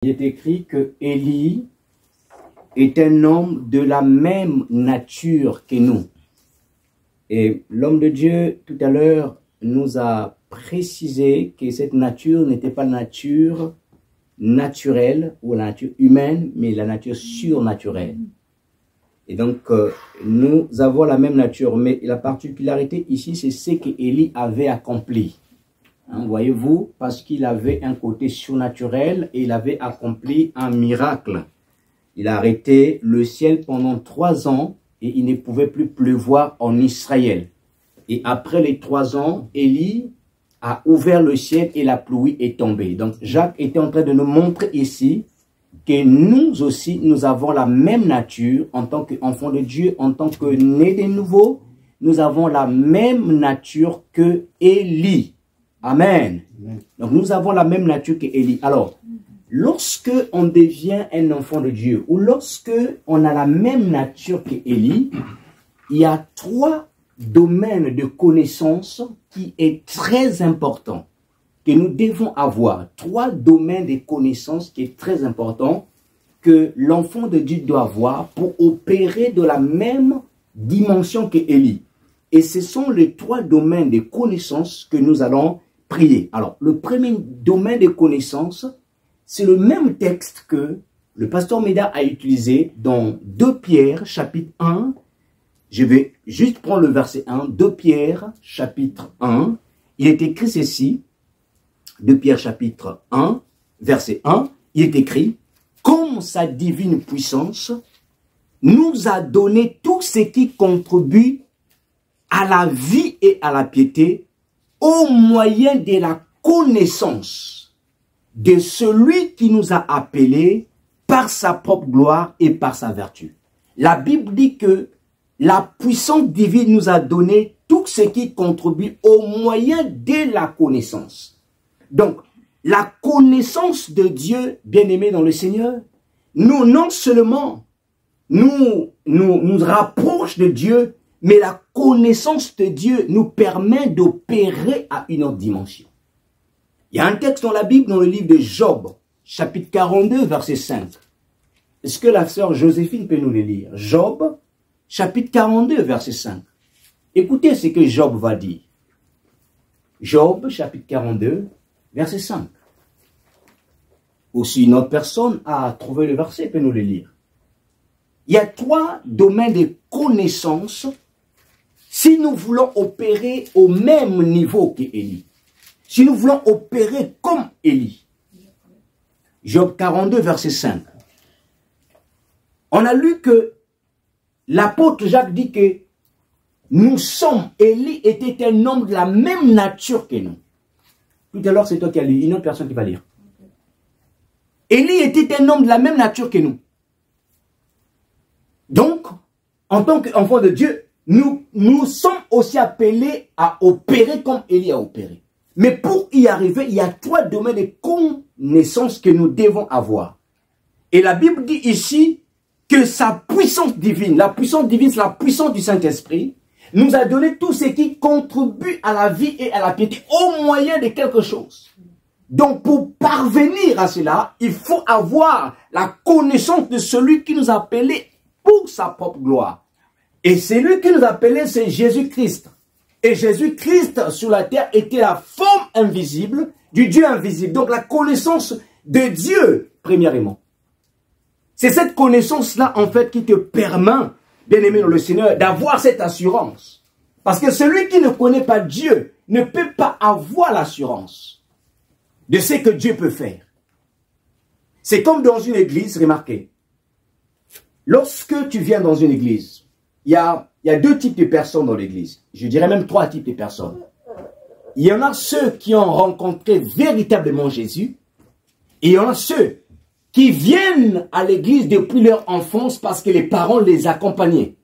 Il est écrit que Élie est un homme de la même nature que nous. Et l'homme de Dieu, tout à l'heure, nous a précisé que cette nature n'était pas la nature naturelle ou la nature humaine, mais la nature surnaturelle. Et donc, nous avons la même nature, mais la particularité ici, c'est ce qu'Élie avait accompli. Hein, voyez-vous, parce qu'il avait un côté surnaturel et il avait accompli un miracle. Il a arrêté le ciel pendant 3 ans et il ne pouvait plus pleuvoir en Israël. Et après les 3 ans, Élie a ouvert le ciel et la pluie est tombée. Donc, Jacques était en train de nous montrer ici que nous aussi, nous avons la même nature en tant qu'enfants de Dieu, en tant que nés de nouveau. Nous avons la même nature que Élie. Amen. Donc, nous avons la même nature que Élie. Alors, lorsque on devient un enfant de Dieu ou lorsque on a la même nature que Élie, il y a 3 domaines de connaissance qui est très important que nous devons avoir. 3 domaines de connaissance qui est très important que l'enfant de Dieu doit avoir pour opérer de la même dimension que Élie. Et ce sont les 3 domaines de connaissance que nous allons prier. Alors, le premier domaine de connaissance, c'est le même texte que le pasteur Méda a utilisé dans 2 Pierre, chapitre 1. Je vais juste prendre le verset 1. 2 Pierre, chapitre 1. Il est écrit ceci. 2 Pierre, chapitre 1, verset 1. Il est écrit, « Comme sa divine puissance nous a donné tout ce qui contribue à la vie et à la piété au moyen de la connaissance de celui qui nous a appelés par sa propre gloire et par sa vertu. » La Bible dit que la puissance divine nous a donné tout ce qui contribue au moyen de la connaissance. Donc, la connaissance de Dieu, bien-aimé dans le Seigneur, nous non seulement nous rapproche de Dieu, mais la connaissance de Dieu nous permet d'opérer à une autre dimension. Il y a un texte dans la Bible, dans le livre de Job, chapitre 42, verset 5. Est-ce que la sœur Joséphine peut nous le lire? Job, chapitre 42, verset 5. Écoutez ce que Job va dire. Job, chapitre 42, verset 5. Ou si une autre personne a trouvé le verset, peut nous le lire. Il y a 3 domaines de connaissance si nous voulons opérer au même niveau qu'Élie. Si nous voulons opérer comme Élie. Job 42, verset 5. On a lu que l'apôtre Jacques dit que nous sommes, Élie était un homme de la même nature que nous. Tout à l'heure, c'est toi qui as lu, une autre personne qui va lire. Élie était un homme de la même nature que nous. Donc, en tant qu'enfant de Dieu, nous sommes aussi appelés à opérer comme Élie a opéré. Mais pour y arriver, il y a 3 domaines de connaissances que nous devons avoir. Et la Bible dit ici que sa puissance divine, la puissance divine, c'est la puissance du Saint-Esprit, nous a donné tout ce qui contribue à la vie et à la piété au moyen de quelque chose. Donc, pour parvenir à cela, il faut avoir la connaissance de celui qui nous a appelés pour sa propre gloire. Et celui qui nous a appelés, c'est Jésus-Christ. Et Jésus-Christ sur la terre était la forme invisible du Dieu invisible. Donc, la connaissance de Dieu, premièrement. C'est cette connaissance-là, en fait, qui te permet, bien-aimé dans le Seigneur, d'avoir cette assurance. Parce que celui qui ne connaît pas Dieu ne peut pas avoir l'assurance de ce que Dieu peut faire. C'est comme dans une église, remarquez. Lorsque tu viens dans une église, il y a 2 types de personnes dans l'église. Je dirais même 3 types de personnes. Il y en a ceux qui ont rencontré véritablement Jésus. Et il y en a ceux qui viennent à l'église depuis leur enfance parce que les parents les accompagnaient.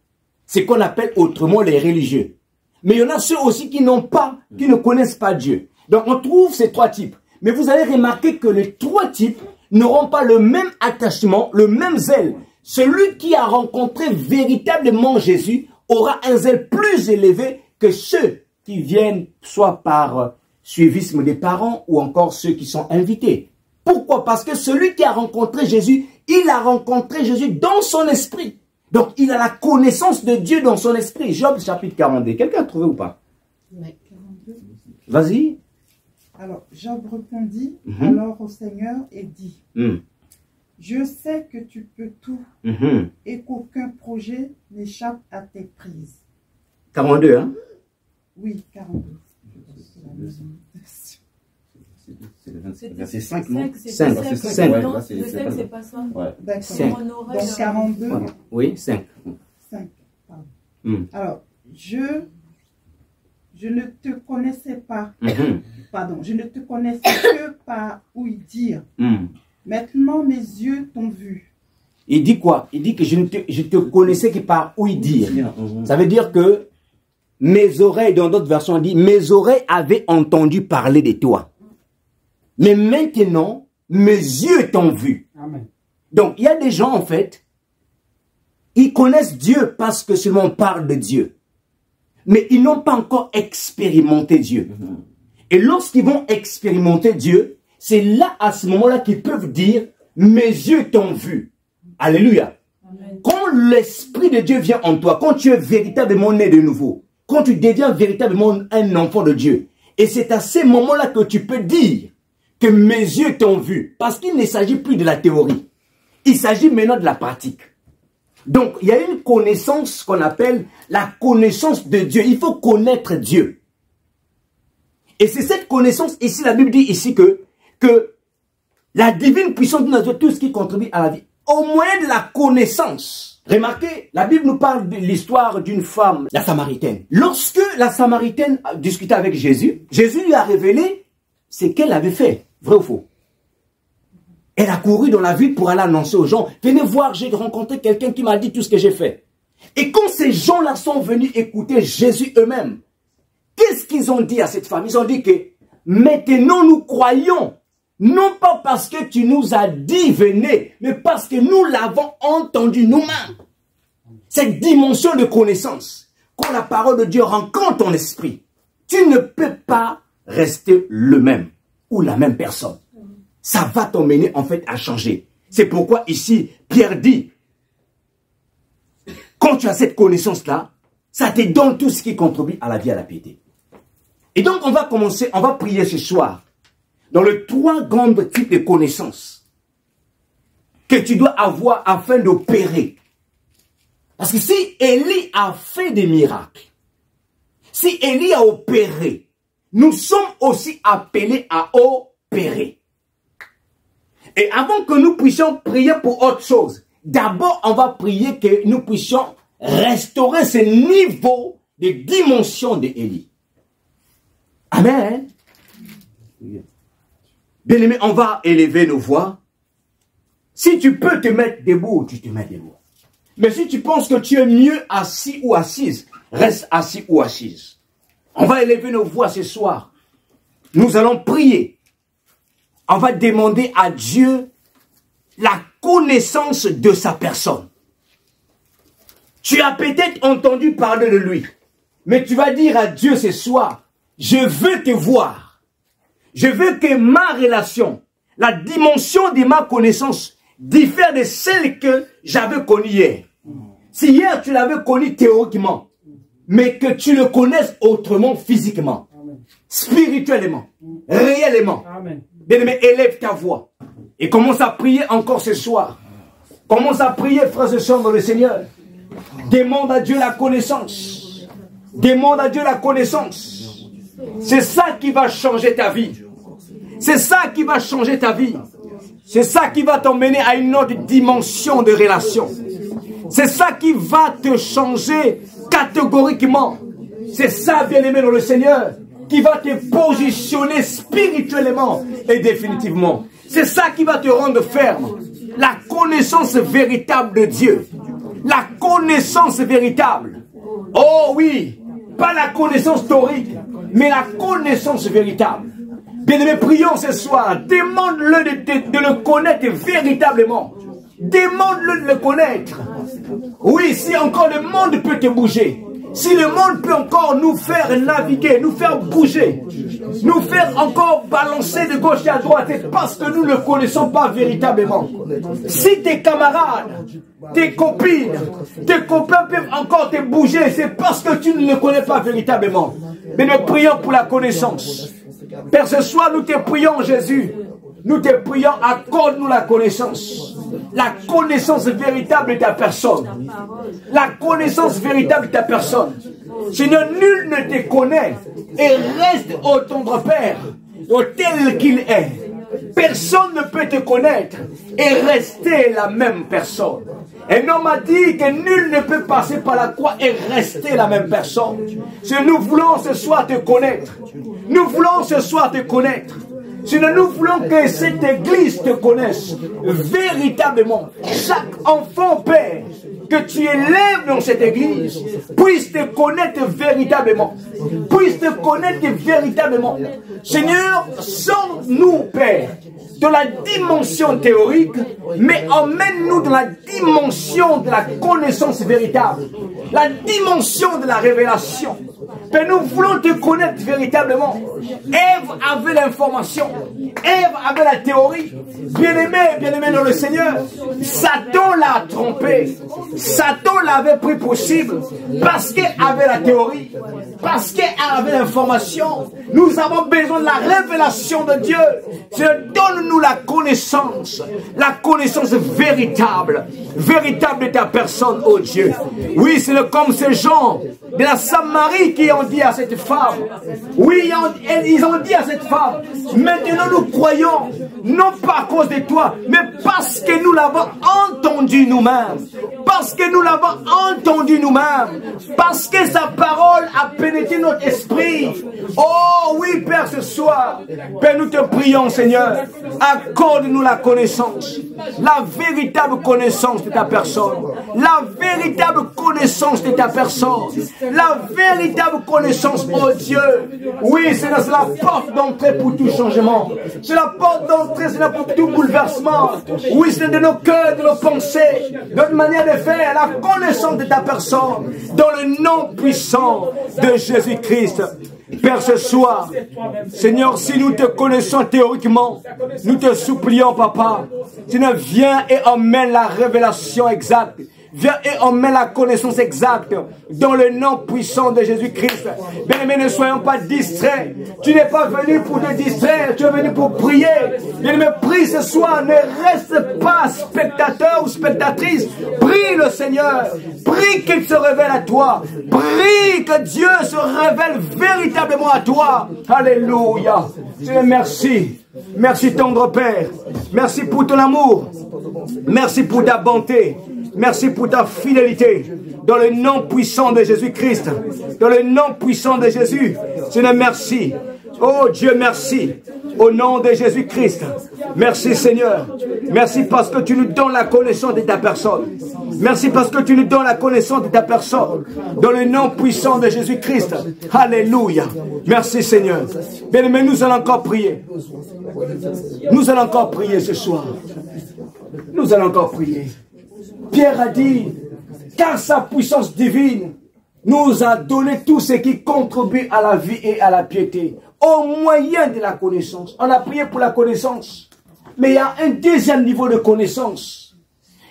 C'est qu'on appelle autrement les religieux. Mais il y en a ceux aussi qui ne connaissent pas Dieu. Donc on trouve ces 3 types. Mais vous allez remarquer que les 3 types n'auront pas le même attachement, le même zèle. Celui qui a rencontré véritablement Jésus aura un zèle plus élevé que ceux qui viennent soit par suivisme des parents ou encore ceux qui sont invités. Pourquoi? Parce que celui qui a rencontré Jésus, il a rencontré Jésus dans son esprit. Donc, il a la connaissance de Dieu dans son esprit. Job chapitre 42. Quelqu'un a trouvé ou pas? Oui, 42. Vas-y. Alors, Job répondit alors au Seigneur et dit, je sais que tu peux tout et qu'aucun projet n'échappe à tes prises. 42, hein? Oui, 42. C'est verset 5, non? 5. Ouais, c'est pas ça. Ouais. D'accord. Donc 42. Oui, 5. 5. Pardon. Alors, je ne te connaissais pas. Pardon, je ne te connaissais que par ouï dire. Maintenant, mes yeux t'ont vu. Il dit quoi? Il dit que je te connaissais que par ouï dire. Ça veut dire que mes oreilles, dans d'autres versions, on dit, mes oreilles avaient entendu parler de toi. Mais maintenant, mes yeux t'ont vu. Amen. Donc, il y a des gens, en fait, ils connaissent Dieu parce que seulement on parle de Dieu. Mais ils n'ont pas encore expérimenté Dieu. Et lorsqu'ils vont expérimenter Dieu, c'est là, à ce moment-là, qu'ils peuvent dire, mes yeux t'ont vu. Alléluia. Amen. Quand l'Esprit de Dieu vient en toi, quand tu es véritablement né de nouveau, quand tu deviens véritablement un enfant de Dieu, et c'est à ces moments-là que tu peux dire que mes yeux t'ont vu. Parce qu'il ne s'agit plus de la théorie. Il s'agit maintenant de la pratique. Donc, il y a une connaissance qu'on appelle la connaissance de Dieu. Il faut connaître Dieu. Et c'est cette connaissance, ici, la Bible dit ici que la divine puissance de Dieu, tout ce qui contribue à la vie, au moyen de la connaissance. Remarquez, la Bible nous parle de l'histoire d'une femme, la Samaritaine. Lorsque la Samaritaine discutait avec Jésus, Jésus lui a révélé ce qu'elle avait fait. Vrai ou faux? Elle a couru dans la ville pour aller annoncer aux gens, venez voir, j'ai rencontré quelqu'un qui m'a dit tout ce que j'ai fait. Et quand ces gens-là sont venus écouter Jésus eux-mêmes, qu'est-ce qu'ils ont dit à cette femme? Ils ont dit que maintenant nous croyons, non pas parce que tu nous as dit venez, mais parce que nous l'avons entendu nous-mêmes. Cette dimension de connaissance, quand la parole de Dieu rencontre ton esprit, tu ne peux pas rester le même ou la même personne. Ça va t'emmener en fait à changer. C'est pourquoi ici, Pierre dit, quand tu as cette connaissance-là, ça te donne tout ce qui contribue à la vie, à la piété. Et donc on va commencer, on va prier ce soir dans les 3 grands types de connaissances que tu dois avoir afin d'opérer. Parce que si Élie a fait des miracles, si Élie a opéré, nous sommes aussi appelés à opérer. Et avant que nous puissions prier pour autre chose, d'abord on va prier que nous puissions restaurer ce niveau de dimension d'Élie. Amen. Bien-aimé, on va élever nos voix. Si tu peux te mettre debout, tu te mets debout. Mais si tu penses que tu es mieux assis ou assise, reste assis ou assise. On va élever nos voix ce soir. Nous allons prier. On va demander à Dieu la connaissance de sa personne. Tu as peut-être entendu parler de lui, mais tu vas dire à Dieu ce soir, je veux te voir. Je veux que ma relation, la dimension de ma connaissance, diffère de celle que j'avais connue hier. Si hier tu l'avais connue théoriquement, mais que tu le connaisses autrement physiquement, spirituellement, réellement. Bien-aimé, élève ta voix et commence à prier encore ce soir. Commence à prier, frères et sœurs, dans le Seigneur. Demande à Dieu la connaissance. Demande à Dieu la connaissance. C'est ça qui va changer ta vie. C'est ça qui va changer ta vie. C'est ça qui va t'emmener à une autre dimension de relation. C'est ça qui va te changer catégoriquement. C'est ça, bien-aimé dans le Seigneur, qui va te positionner spirituellement et définitivement. C'est ça qui va te rendre ferme. La connaissance véritable de Dieu. La connaissance véritable. Oh oui, pas la connaissance théorique, mais la connaissance véritable. Bien-aimé, prions ce soir. Demande-le de le connaître véritablement. Demande-le de le connaître. Oui, si encore le monde peut te bouger, Si le monde peut encore nous faire naviguer, nous faire bouger, nous faire encore balancer de gauche à droite, c'est parce que nous ne le connaissons pas véritablement. Si tes camarades, tes copines, tes copains peuvent encore te bouger, c'est parce que tu ne le connais pas véritablement. Mais nous prions pour la connaissance. Père, ce soir, nous te prions, Jésus. Nous te prions, accorde-nous la connaissance véritable de ta personne. La connaissance véritable de ta personne. Seigneur, nul ne te connaît et reste au tendre Père, tel qu'il est. Personne ne peut te connaître et rester la même personne. Un homme a dit que nul ne peut passer par la croix et rester la même personne. Si nous voulons ce soir te connaître, nous voulons ce soir te connaître. Sinon, nous voulons que cette église te connaisse véritablement. Chaque enfant, Père, que tu élèves dans cette église, puisse te connaître véritablement. Puisse te connaître véritablement. Seigneur, sors-nous, Père, de la dimension théorique, mais emmène-nous dans la dimension de la connaissance véritable. La dimension de la révélation. Père, nous voulons te connaître véritablement. Ève avait l'information. Ève avait la théorie. Bien-aimé dans le Seigneur, Satan l'a trompé. Satan l'avait pris possible parce qu'elle avait la théorie, parce qu'elle avait l'information. Nous avons besoin de la révélation de Dieu. Donne-nous la connaissance véritable de ta personne, oh Dieu. Oui, c'est comme ces gens de la Samarie qui ont dit à cette femme. Oui, ils ont dit à cette femme, maintenant nous croyons, non pas à cause de toi, mais parce que nous l'avons entendu nous-mêmes. Parce que nous l'avons entendu nous-mêmes. Parce que sa parole a pénétré notre esprit. Oh oui, Père, ce soir, Père, nous te prions, Seigneur, accorde-nous la connaissance, la véritable connaissance de ta personne, la véritable connaissance de ta personne, la véritable connaissance, oh Dieu. Oui, c'est la porte d'entrée pour tout changement. C'est la porte d'entrée, c'est pour tout bouleversement. Oui, c'est de nos cœurs, de nos pensées, de notre manière de faire, la connaissance de ta personne, dans le nom puissant de Jésus-Christ. Père, ce soir, Seigneur, si nous te connaissons théoriquement, nous te supplions, Papa, Seigneur, viens et emmène la révélation exacte. Viens et emmène la connaissance exacte dans le nom puissant de Jésus-Christ. Bien-aimés, ne soyons pas distraits. Tu n'es pas venu pour te distraire, tu es venu pour prier. Bien-aimés, prie ce soir, ne reste pas spectateur ou spectatrice. Prie le Seigneur. Prie qu'il se révèle à toi. Prie que Dieu se révèle véritablement à toi. Alléluia. Seigneur, merci. Merci tendre Père. Merci pour ton amour. Merci pour ta bonté. Merci pour ta fidélité. Dans le nom puissant de Jésus-Christ. Dans le nom puissant de Jésus. Seigneur, merci. Oh Dieu, merci. Au nom de Jésus-Christ. Merci Seigneur. Merci parce que tu nous donnes la connaissance de ta personne. Merci parce que tu nous donnes la connaissance de ta personne. Dans le nom puissant de Jésus-Christ. Alléluia. Merci Seigneur. Bien-aimés, nous allons encore prier. Nous allons encore prier ce soir. Nous allons encore prier. Pierre a dit, car sa puissance divine nous a donné tout ce qui contribue à la vie et à la piété, au moyen de la connaissance. On a prié pour la connaissance, mais il y a un deuxième niveau de connaissance.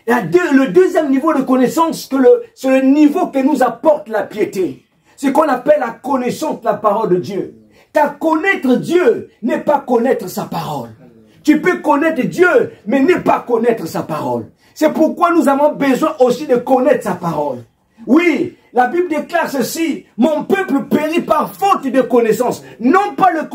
Le deuxième niveau de connaissance, c'est le niveau que nous apporte la piété. C'est ce qu'on appelle la connaissance de la parole de Dieu. Car connaître Dieu n'est pas connaître sa parole. Tu peux connaître Dieu, mais ne pas connaître sa parole. C'est pourquoi nous avons besoin aussi de connaître sa parole. Oui, la Bible déclare ceci, mon peuple périt par faute de connaissance. Non pas la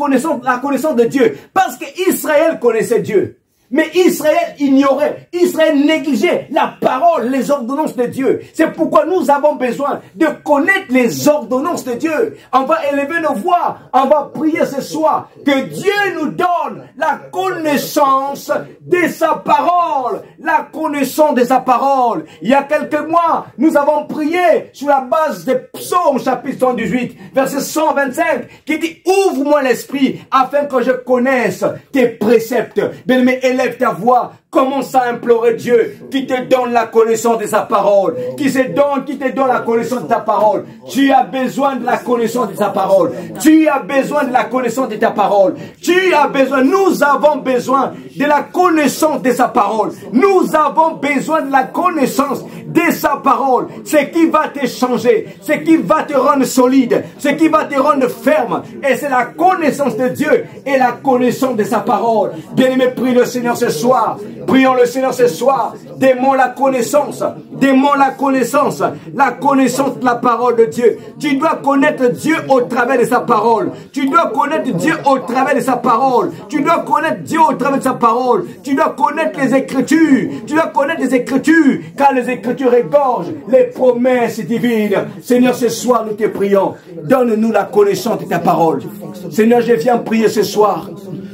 connaissance de Dieu, parce qu'Israël connaissait Dieu. Mais Israël ignorait, Israël négligeait la parole, les ordonnances de Dieu. C'est pourquoi nous avons besoin de connaître les ordonnances de Dieu. On va élever nos voix, on va prier ce soir que Dieu nous donne la connaissance de sa parole. La connaissance de sa parole. Il y a quelques mois, nous avons prié sur la base des psaumes chapitre 118, verset 125, qui dit, ouvre-moi l'esprit afin que je connaisse tes préceptes. Bien-aimé, élève ta voix, Commence à implorer Dieu qui te donne la connaissance de sa parole, qui te donne la connaissance de ta parole. Tu as besoin de la connaissance de sa parole. Tu as besoin de la connaissance de ta parole. Tu as besoin, nous avons besoin de la connaissance de sa parole. Nous avons besoin de la connaissance de sa parole. Ce qui va te changer, ce qui va te rendre solide, ce qui va te rendre ferme. Et c'est la connaissance de Dieu et la connaissance de sa parole. Bien-aimé, prie le Seigneur ce soir. Prions le Seigneur ce soir. Démons la connaissance. Démons la connaissance. La connaissance de la parole de Dieu. Tu dois connaître Dieu au travers de sa parole. Tu dois connaître Dieu au travers de sa parole. Tu dois connaître Dieu au travers de sa parole. Tu dois connaître les Écritures. Tu dois connaître les Écritures. Car les Écritures égorgent les promesses divines. Seigneur, ce soir, nous te prions. Donne-nous la connaissance de ta parole. Seigneur, je viens prier ce soir.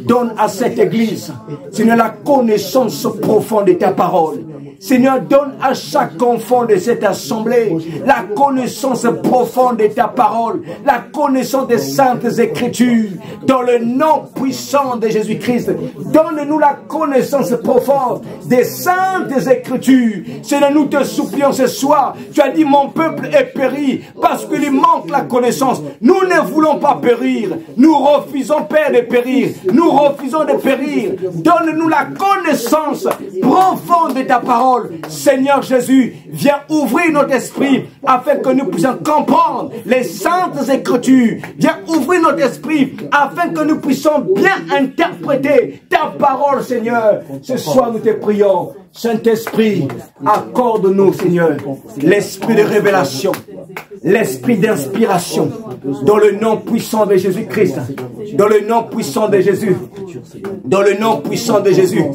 Donne à cette église, Seigneur, la connaissance profonde de ta parole. Seigneur, donne à chaque enfant de cette assemblée la connaissance profonde de ta parole, la connaissance des saintes écritures, dans le nom puissant de Jésus-Christ. Donne-nous la connaissance profonde des saintes écritures. Seigneur, nous te supplions ce soir. Tu as dit, mon peuple est péri parce qu'il lui manque la connaissance. Nous ne voulons pas périr. Nous refusons, Père, de périr. Nous refusons de périr. Donne-nous la connaissance profonde de ta parole. Seigneur Jésus, viens ouvrir notre esprit afin que nous puissions comprendre les saintes écritures. Viens ouvrir notre esprit afin que nous puissions bien interpréter ta parole, Seigneur. Ce soir, nous te prions. Saint-Esprit, accorde-nous, Seigneur, l'esprit de révélation, l'esprit d'inspiration, dans le nom puissant de Jésus-Christ, dans le nom puissant de Jésus, dans le nom puissant de Jésus.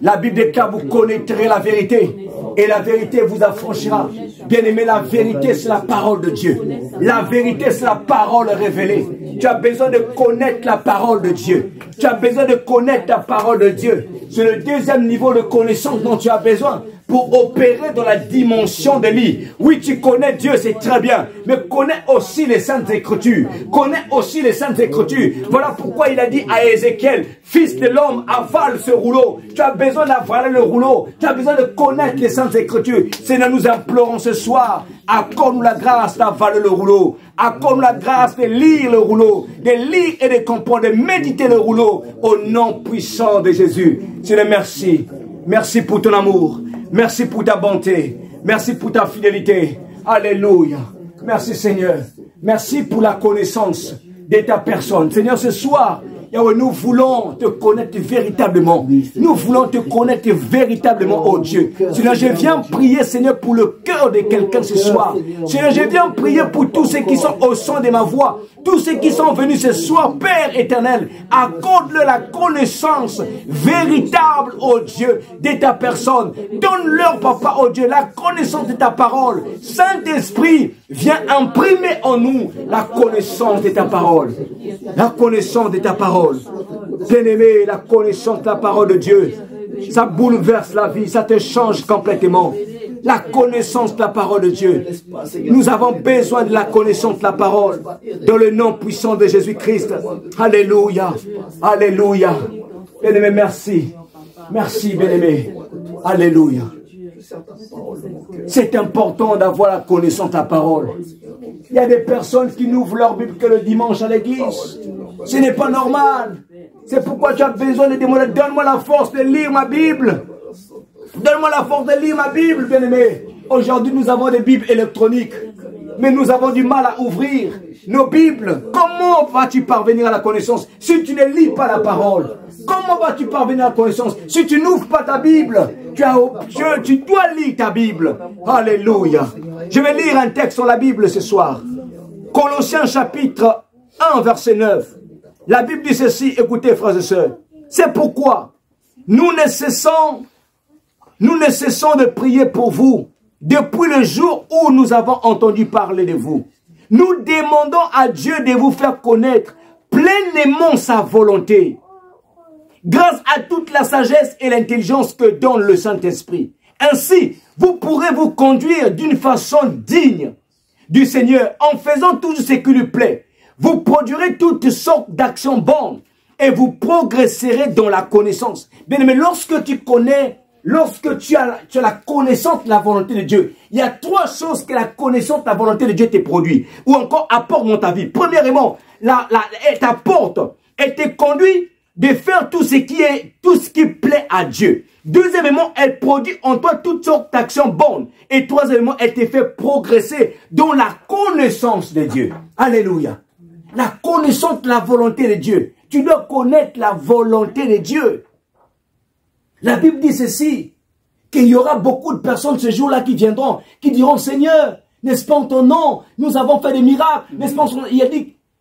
La Bible déclare, vous connaîtrez la vérité, et la vérité vous affranchira. Bien-aimé, la vérité, c'est la parole de Dieu. La vérité, c'est la parole révélée. Tu as besoin de connaître la parole de Dieu. Tu as besoin de connaître la parole de Dieu. C'est le deuxième niveau de connaissance dont tu as besoin pour opérer dans la dimension de l'île. Oui, tu connais Dieu, c'est très bien, mais connais aussi les Saintes Écritures. Connais aussi les Saintes Écritures. Voilà pourquoi il a dit à Ézéchiel, fils de l'homme, avale ce rouleau. Tu as besoin d'avaler le rouleau. Tu as besoin de connaître les Saintes Écritures. Seigneur, nous implorons ce soir, accorde-nous la grâce d'avaler le rouleau. Accorde-nous la grâce de lire le rouleau, de lire et de comprendre, de méditer le rouleau, au nom puissant de Jésus. Seigneur, merci. Merci pour ton amour. Merci pour ta bonté. Merci pour ta fidélité. Alléluia. Merci Seigneur. Merci pour la connaissance de ta personne. Seigneur, ce soir, nous voulons te connaître véritablement. Nous voulons te connaître véritablement, oh Dieu. Seigneur, je viens prier, Seigneur, pour le cœur de quelqu'un ce soir. Seigneur, je viens prier pour tous ceux qui sont au son de ma voix. Tous ceux qui sont venus ce soir, Père éternel, accorde-leur la connaissance véritable, oh Dieu, de ta personne. Donne-leur, Papa, oh Dieu, la connaissance de ta parole. Saint-Esprit, viens imprimer en nous la connaissance de ta parole. La connaissance de ta parole. Bien-aimé, la connaissance de la parole de Dieu, ça bouleverse la vie, ça te change complètement. La connaissance de la parole de Dieu. Nous avons besoin de la connaissance de la parole. Dans le nom puissant de Jésus-Christ. Alléluia. Alléluia. Bien-aimé, merci. Merci, bien-aimé. Alléluia. C'est important d'avoir la connaissance de la parole. Il y a des personnes qui n'ouvrent leur Bible que le dimanche à l'église. Ce n'est pas normal. C'est pourquoi tu as besoin de demander, donne-moi la force de lire ma Bible. Donne-moi la force de lire ma Bible, bien-aimé. Aujourd'hui, nous avons des Bibles électroniques, mais nous avons du mal à ouvrir nos Bibles. Comment vas-tu parvenir à la connaissance si tu ne lis pas la parole? Comment vas-tu parvenir à la connaissance si tu n'ouvres pas ta Bible? Tu dois lire ta Bible. Alléluia. Je vais lire un texte sur la Bible ce soir. Colossiens chapitre 1, verset 9. La Bible dit ceci, écoutez, frères et sœurs. C'est pourquoi nous ne cessons de prier pour vous depuis le jour où nous avons entendu parler de vous. Nous demandons à Dieu de vous faire connaître pleinement sa volonté, grâce à toute la sagesse et l'intelligence que donne le Saint-Esprit. Ainsi, vous pourrez vous conduire d'une façon digne du Seigneur en faisant tout ce qui lui plaît. Vous produirez toutes sortes d'actions bonnes et vous progresserez dans la connaissance. Bien aimé, lorsque tu connais lorsque tu as la connaissance de la volonté de Dieu, il y a 3 choses que la connaissance de la volonté de Dieu te produit, ou encore apporte dans ta vie. Premièrement, elle t'apporte, elle te conduit de faire tout ce qui plaît à Dieu. Deuxièmement, elle produit en toi toutes sortes d'actions bonnes. Et troisièmement, elle te fait progresser dans la connaissance de Dieu. Alléluia. La connaissance de la volonté de Dieu. Tu dois connaître la volonté de Dieu. La Bible dit ceci, qu'il y aura beaucoup de personnes ce jour-là qui viendront, qui diront, Seigneur, n'est-ce pas en ton nom, nous avons fait des miracles, n'est-ce pas en ton nom?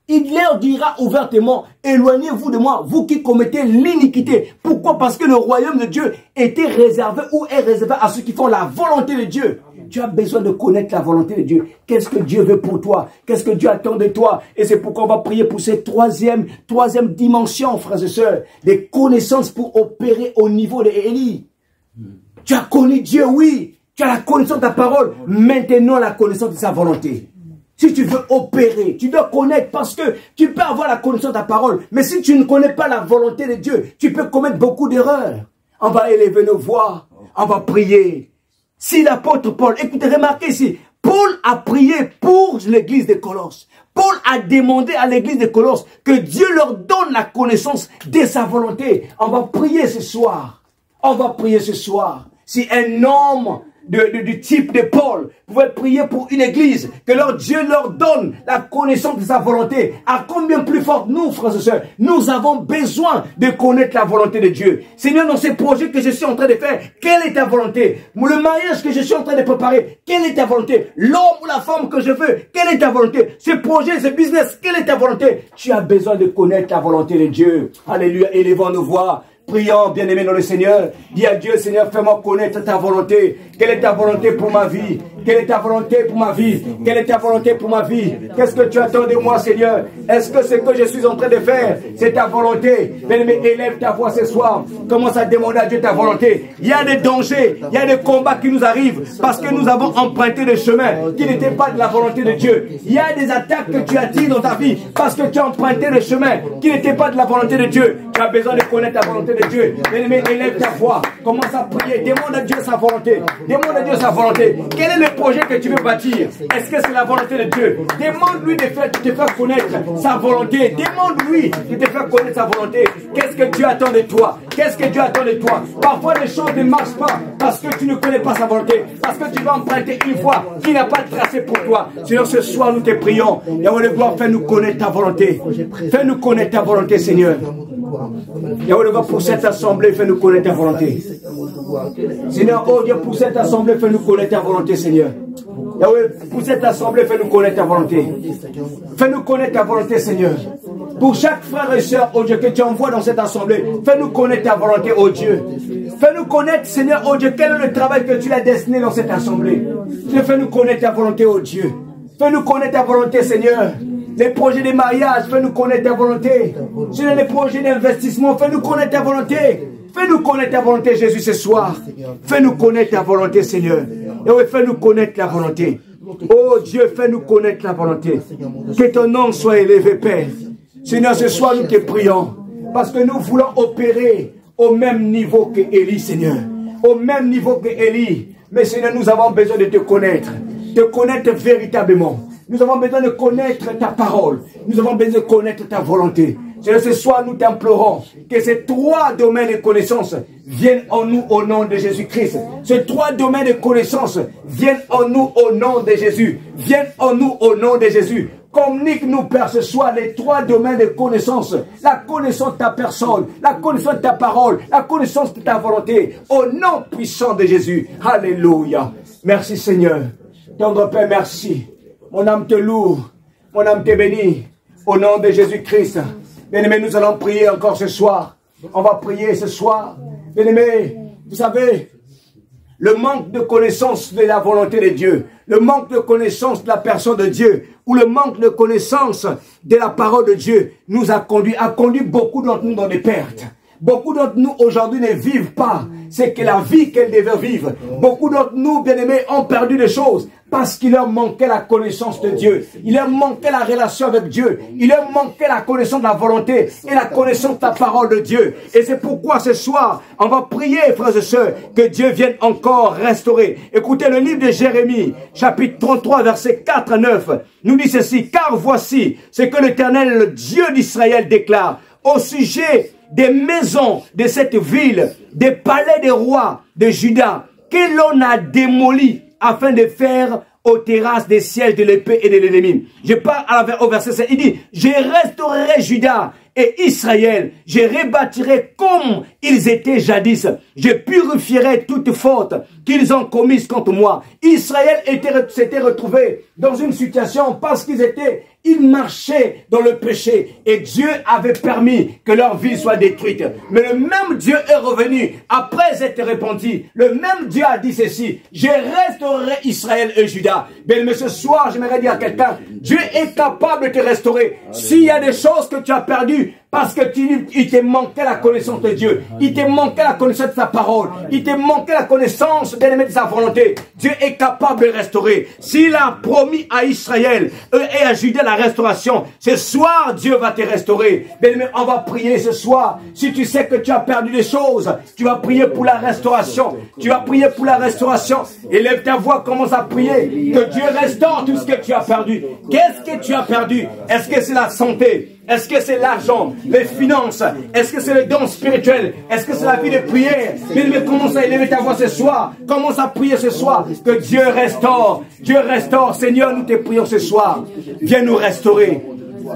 Il leur dira ouvertement, éloignez-vous de moi, vous qui commettez l'iniquité. Pourquoi? Parce que le royaume de Dieu était réservé ou est réservé à ceux qui font la volonté de Dieu. Tu as besoin de connaître la volonté de Dieu. Qu'est-ce que Dieu veut pour toi? Qu'est-ce que Dieu attend de toi? Et c'est pourquoi on va prier pour cette troisième dimension, frères et sœurs, des connaissances pour opérer au niveau de Élie. Tu as connu Dieu, oui. Tu as la connaissance de ta parole. Maintenant, la connaissance de sa volonté. Si tu veux opérer, tu dois connaître, parce que tu peux avoir la connaissance de ta parole, mais si tu ne connais pas la volonté de Dieu, tu peux commettre beaucoup d'erreurs. On va élever nos voix, on va prier. Si l'apôtre Paul, écoutez, remarquez ici, Paul a prié pour l'église de Colosses. Paul a demandé à l'église de Colosses que Dieu leur donne la connaissance de sa volonté. On va prier ce soir. On va prier ce soir. Si un homme du type de Paul pouvait prier pour une église, que leur Dieu leur donne la connaissance de sa volonté, à combien plus forte nous, frères et sœurs, nous avons besoin de connaître la volonté de Dieu. Seigneur, dans ces projets que je suis en train de faire, quelle est ta volonté? Le mariage que je suis en train de préparer, quelle est ta volonté? L'homme ou la femme que je veux, quelle est ta volonté? Ce projet, ce business, quelle est ta volonté? Tu as besoin de connaître la volonté de Dieu. Alléluia, élevons nos voix. Prions, bien-aimés dans le Seigneur. Dis à Dieu, Seigneur, fais-moi connaître ta volonté. Quelle est ta volonté pour ma vie? Quelle est ta volonté pour ma vie? Quelle est ta volonté pour ma vie? Qu'est-ce que tu attends de moi, Seigneur? Est-ce que ce que je suis en train de faire, c'est ta volonté? Bien-aimé, élève ta voix ce soir. Commence à demander à Dieu ta volonté. Il y a des dangers, il y a des combats qui nous arrivent parce que nous avons emprunté des chemins qui n'étaient pas de la volonté de Dieu. Il y a des attaques que tu attires dans ta vie parce que tu as emprunté des chemins qui n'étaient pas de la volonté de Dieu. Tu as besoin de connaître la volonté de Dieu. Bien-aimé, élève ta voix. Commence à prier. Demande à Dieu sa volonté. Demande à Dieu sa volonté. Quel est le projet que tu veux bâtir? Est-ce que c'est la volonté de Dieu? Demande-lui de te faire connaître sa volonté. Demande-lui de te faire connaître sa volonté. Qu'est-ce que Dieu attend de toi? Qu'est-ce que Dieu attend de toi? Parfois, les choses ne marchent pas parce que tu ne connais pas sa volonté. Parce que tu vas emprunter une voie qui n'a pas de tracé pour toi. Seigneur, ce soir, nous te prions. Yahweh de gloire, fais-nous connaître ta volonté. Fais-nous connaître ta volonté, Seigneur. Yahweh de gloire, pour cette assemblée, fais-nous connaître ta volonté. Seigneur, oh Dieu, pour cette assemblée, fais-nous connaître ta volonté, Seigneur. Yahweh, pour cette assemblée, fais-nous connaître ta volonté. Fais-nous connaître ta volonté, Seigneur. Pour chaque frère et soeur, oh Dieu, que tu envoies dans cette assemblée, fais-nous connaître ta volonté, oh Dieu. Fais-nous connaître, Seigneur, oh Dieu, quel est le travail que tu as destiné dans cette assemblée. Fais-nous connaître ta volonté, oh Dieu. Fais-nous connaître ta volonté, Seigneur. Les projets de mariage, fais-nous connaître ta volonté. Seigneur, les projets d'investissement, fais-nous connaître ta volonté. Fais-nous connaître ta volonté, Jésus, ce soir. Fais-nous connaître ta volonté, Seigneur. Et oui, fais-nous connaître la volonté. Oh Dieu, fais-nous connaître la volonté. Que ton nom soit élevé, Père. Seigneur, ce soir, nous te prions. Parce que nous voulons opérer au même niveau que Élie, Seigneur. Au même niveau que Élie. Mais Seigneur, nous avons besoin de te connaître. De connaître véritablement. Nous avons besoin de connaître ta parole. Nous avons besoin de connaître ta volonté. Seigneur, ce soir, nous t'implorons que ces 3 domaines de connaissance viennent en nous au nom de Jésus-Christ. Ces 3 domaines de connaissance viennent en nous au nom de Jésus. Viennent en nous au nom de Jésus. Communique-nous, Père, ce soir, les 3 domaines de connaissance. La connaissance de ta personne, la connaissance de ta parole, la connaissance de ta volonté. Au nom puissant de Jésus. Alléluia. Merci, Seigneur. Tendre Père, merci. Mon âme te loue. Mon âme te bénit. Au nom de Jésus-Christ. Bien-aimés, nous allons prier encore ce soir. On va prier ce soir. Bien-aimés, vous savez, le manque de connaissance de la volonté de Dieu, le manque de connaissance de la personne de Dieu, ou le manque de connaissance de la parole de Dieu, nous a conduit beaucoup d'entre nous dans des pertes. Beaucoup d'entre nous aujourd'hui ne vivent pas. C'est que la vie qu'elles devaient vivre. Beaucoup d'entre nous, bien-aimés, ont perdu des choses parce qu'il leur manquait la connaissance de Dieu. Il leur manquait la relation avec Dieu. Il leur manquait la connaissance de la volonté et la connaissance de la parole de Dieu. Et c'est pourquoi ce soir, on va prier, frères et sœurs, que Dieu vienne encore restaurer. Écoutez le livre de Jérémie, chapitre 33, versets 4 à 9, nous dit ceci: car voici ce que l'Éternel, le Dieu d'Israël, déclare au sujet des maisons de cette ville, des palais des rois de Juda, que l'on a démolis afin de faire aux terrasses des sièges de l'épée et de l'ennemi. Je parle au verset 7, il dit: je restaurerai Juda et Israël, je rebâtirai comme ils étaient jadis, je purifierai toute faute qu'ils ont commise contre moi. Israël s'était retrouvé dans une situation parce ils marchaient dans le péché et Dieu avait permis que leur vie soit détruite. Mais le même Dieu est revenu après être repenti. Le même Dieu a dit ceci: je restaurerai Israël et Juda. Mais ce soir, j'aimerais dire à quelqu'un, Dieu est capable de te restaurer. S'il y a des choses que tu as perdues parce que il te manquait la connaissance de Dieu, il te manquait la connaissance de sa parole, il te manquait la connaissance de sa volonté, Dieu est capable de restaurer. S'il a promis à Israël et à Juda la restauration, ce soir Dieu va te restaurer. Mais on va prier ce soir. Si tu sais que tu as perdu des choses, tu vas prier pour la restauration. Tu vas prier pour la restauration. Élève ta voix, commence à prier que Dieu restaure tout ce que tu as perdu. Qu'est-ce que tu as perdu? Est-ce que c'est la santé? Est-ce que c'est l'argent, les finances? Est-ce que c'est les dons spirituels? Est-ce que c'est la vie de prière? Mais commence à élever ta voix ce soir. Commence à prier ce soir. Que Dieu restaure. Dieu restaure. Seigneur, nous te prions ce soir. Viens nous restaurer.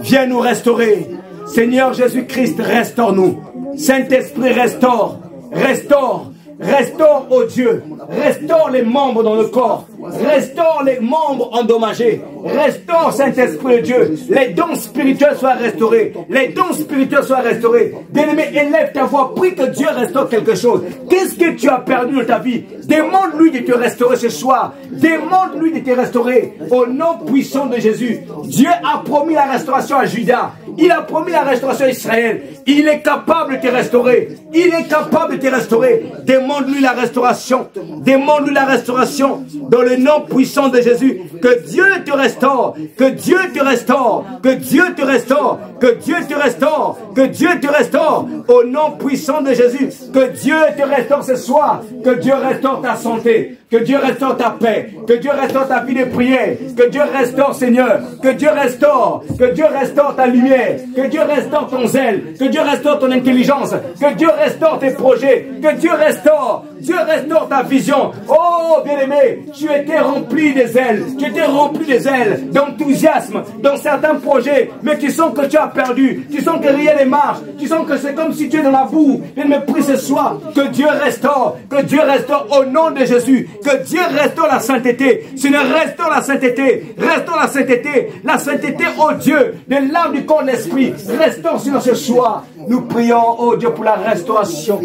Viens nous restaurer. Seigneur Jésus-Christ, restaure-nous. Saint-Esprit, restaure. Restaure. Restaure, oh Dieu, restaure les membres dans le corps, restaure les membres endommagés, restaure, Saint-Esprit de Dieu, les dons spirituels soient restaurés, les dons spirituels soient restaurés. Bien-aimé, élève ta voix, prie que Dieu restaure quelque chose. Qu'est-ce que tu as perdu dans ta vie? Demande-lui de te restaurer ce soir, demande-lui de te restaurer au nom puissant de Jésus. Dieu a promis la restauration à Juda, il a promis la restauration à Israël, il est capable de te restaurer, il est capable de te restaurer. Demande-lui la restauration. Demande-lui la restauration dans le nom puissant de Jésus. Que Dieu te restaure. Que Dieu te restaure. Que Dieu te restaure. Que Dieu te restaure. Que Dieu te restaure. Au nom puissant de Jésus. Que Dieu te restaure ce soir. Que Dieu restaure ta santé. Que Dieu restaure ta paix. Que Dieu restaure ta vie de prière. Que Dieu restaure, Seigneur. Que Dieu restaure. Que Dieu restaure ta lumière. Que Dieu restaure ton zèle. Que Dieu restaure ton intelligence. Que Dieu restaure tes projets. Que Dieu restaure. Dieu restaure ta vision. Oh, bien-aimé, tu étais rempli des ailes. Tu étais rempli des ailes, d'enthousiasme dans certains projets. Mais tu sens que tu as perdu. Tu sens que rien ne marche. Tu sens que c'est comme si tu es dans la boue. Bien-aimé, prie ce soir que Dieu restaure. Que Dieu restaure au nom de Jésus. Que Dieu restaure la sainteté. Seigneur, restaure la sainteté. Restaure la sainteté. La sainteté, oh Dieu, de l'âme, du corps, de l'esprit. Restaure, Seigneur, ce soir. Nous prions, oh Dieu, pour la restauration.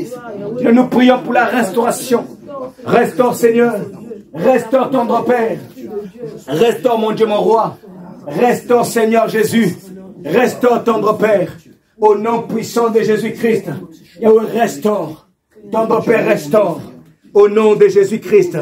Nous prions pour la restauration. Restaure, Seigneur. Restaure, tendre Père. Restaure, mon Dieu, mon roi. Restaure, Seigneur Jésus. Restaure, tendre Père. Au nom puissant de Jésus-Christ. Yahweh, restaure. Tendre Père, restaure. Au nom de Jésus-Christ.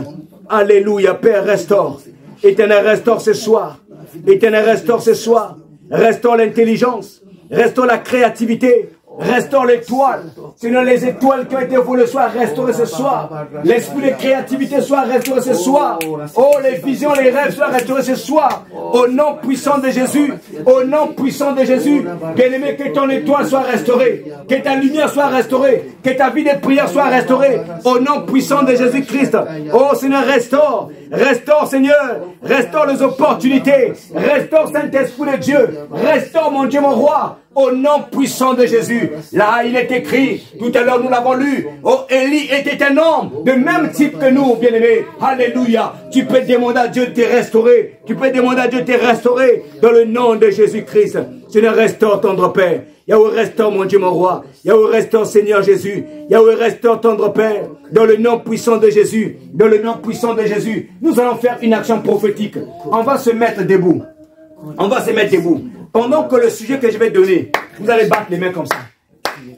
Alléluia, Père, restaure. Éternel, restaure ce soir. Éternel, restaure ce soir. Restaure l'intelligence. Restaure la créativité. Restaure l'étoile. Seigneur, les étoiles qui ont été volées soient restaurées ce soir. L'esprit de créativité soit restauré ce soir. Oh, les visions, les rêves soient restaurés ce soir. Au nom puissant de Jésus. Au nom puissant de Jésus. Bien-aimé, que ton étoile soit restaurée. Que ta lumière soit restaurée. Que ta vie de prière soit restaurée. Au nom puissant de Jésus-Christ. Oh, Seigneur, restaure. Restaure, Seigneur. Restaure les opportunités. Restaure, Saint-Esprit de Dieu. Restaure, mon Dieu, mon roi. Au nom puissant de Jésus. Là, il est écrit, tout à l'heure nous l'avons lu, oh, Élie était un homme de même type que nous, bien-aimés. Alléluia. Tu peux demander à Dieu de te restaurer. Tu peux demander à Dieu de te restaurer dans le nom de Jésus-Christ. Seigneur, restaure, tendre Père. Yahweh, restaure, mon Dieu, mon roi. Yahweh, restaure, Seigneur Jésus. Yahweh, restaure, tendre Père. Dans le nom puissant de Jésus. Dans le nom puissant de Jésus. Nous allons faire une action prophétique. On va se mettre debout. On va se mettre debout. Pendant que le sujet que je vais donner, vous allez battre les mains comme ça.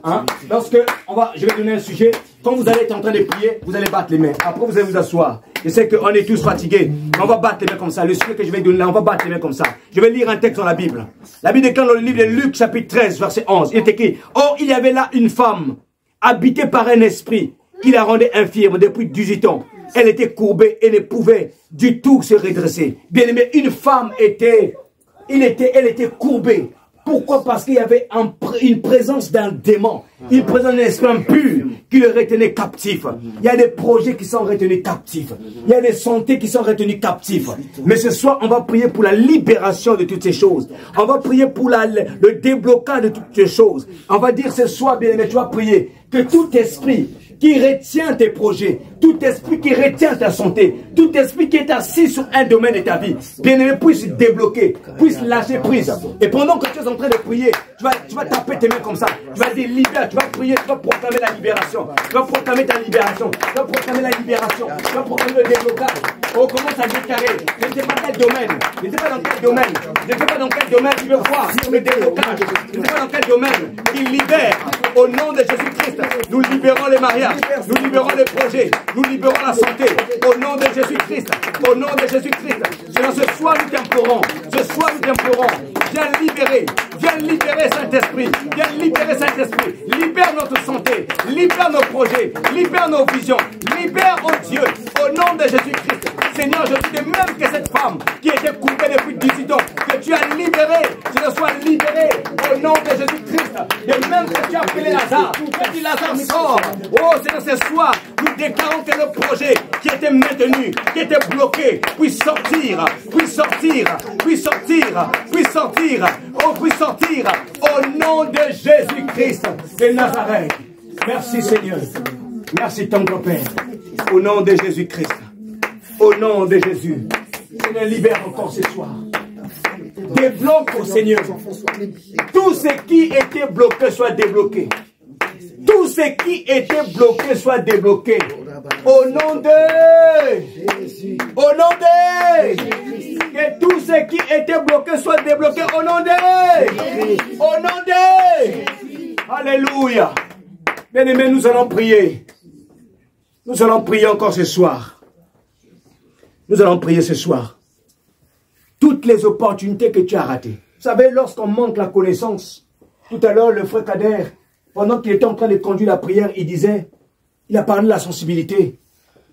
Hein? Je vais donner un sujet quand vous allez être en train de prier, vous allez battre les mains. Après, vous allez vous asseoir. Je sais qu'on est tous fatigués. On va battre les mains comme ça. Le sujet que je vais donner là, on va battre les mains comme ça. Je vais lire un texte dans la Bible. La Bible déclare dans le livre de Luc, chapitre 13, verset 11. Il est écrit, « Or, il y avait là une femme, habitée par un esprit, qui la rendait infirme depuis 18 ans. Elle était courbée et ne pouvait du tout se redresser. » Bien aimé, une femme elle était courbée. Pourquoi? Parce qu'il y avait une présence d'un démon, une présence d'un esprit impur qui le retenait captif. Il y a des projets qui sont retenus captifs. Il y a des santé qui sont retenus captifs. Mais ce soir, on va prier pour la libération de toutes ces choses. On va prier pour le déblocage de toutes ces choses. On va dire ce soir, bien aimé, tu vas prier que tout esprit qui retient tes projets, tout esprit qui retient ta santé, tout esprit qui est assis sur un domaine de ta vie, bien aimé, puisse débloquer, puisse lâcher prise. Et pendant que tu es en train de prier, tu vas taper tes mains comme ça, tu vas dire libère, tu vas prier, tu vas proclamer la libération, tu vas proclamer ta libération, tu vas proclamer la libération, tu vas proclamer le déblocage. On commence à déclarer, je ne sais pas quel domaine, je ne sais pas dans quel domaine, je ne sais pas dans quel domaine tu veux voir le déblocage, je ne sais pas dans quel domaine il libère. Au nom de Jésus-Christ, nous libérons les mariages, nous libérons les projets, nous libérons la santé. Au nom de Jésus-Christ, au nom de Jésus-Christ. Ce soir nous t'implorons, ce soir nous t'implorons. Viens libérer Saint-Esprit, viens libérer Saint-Esprit. Libère notre santé, libère nos projets, libère nos visions, libère, oh Dieu, au nom de Jésus-Christ. Seigneur, je te dis même que cette femme qui était coupée depuis 18 ans, que tu as libéré, que je sois libéré au nom de Jésus-Christ. Et même que tu as appelé Lazare, que tu Lazare sort. Oh Seigneur, ce soir, nous déclarons que le projet qui était maintenu, qui était bloqué, puisse sortir, puisse sortir, puisse sortir, puisse sortir, oh puisse sortir au nom de Jésus-Christ de Nazareth. Merci Seigneur. Merci ton Père. Au nom de Jésus-Christ. Au nom de Jésus. Seigneur, libère encore ce soir. Débloque au Seigneur. Tout ce qui était bloqué soit débloqué. Tout ce qui était bloqué soit débloqué. Au nom de Jésus. Au nom de que tout ce qui était bloqué soit débloqué. Au nom de au nom de Alléluia. Bien-aimés, nous allons prier. Nous allons prier encore ce soir. Nous allons prier ce soir. Toutes les opportunités que tu as ratées. Vous savez, lorsqu'on manque la connaissance, tout à l'heure, le frère Kader, pendant qu'il était en train de conduire la prière, il a parlé de la sensibilité.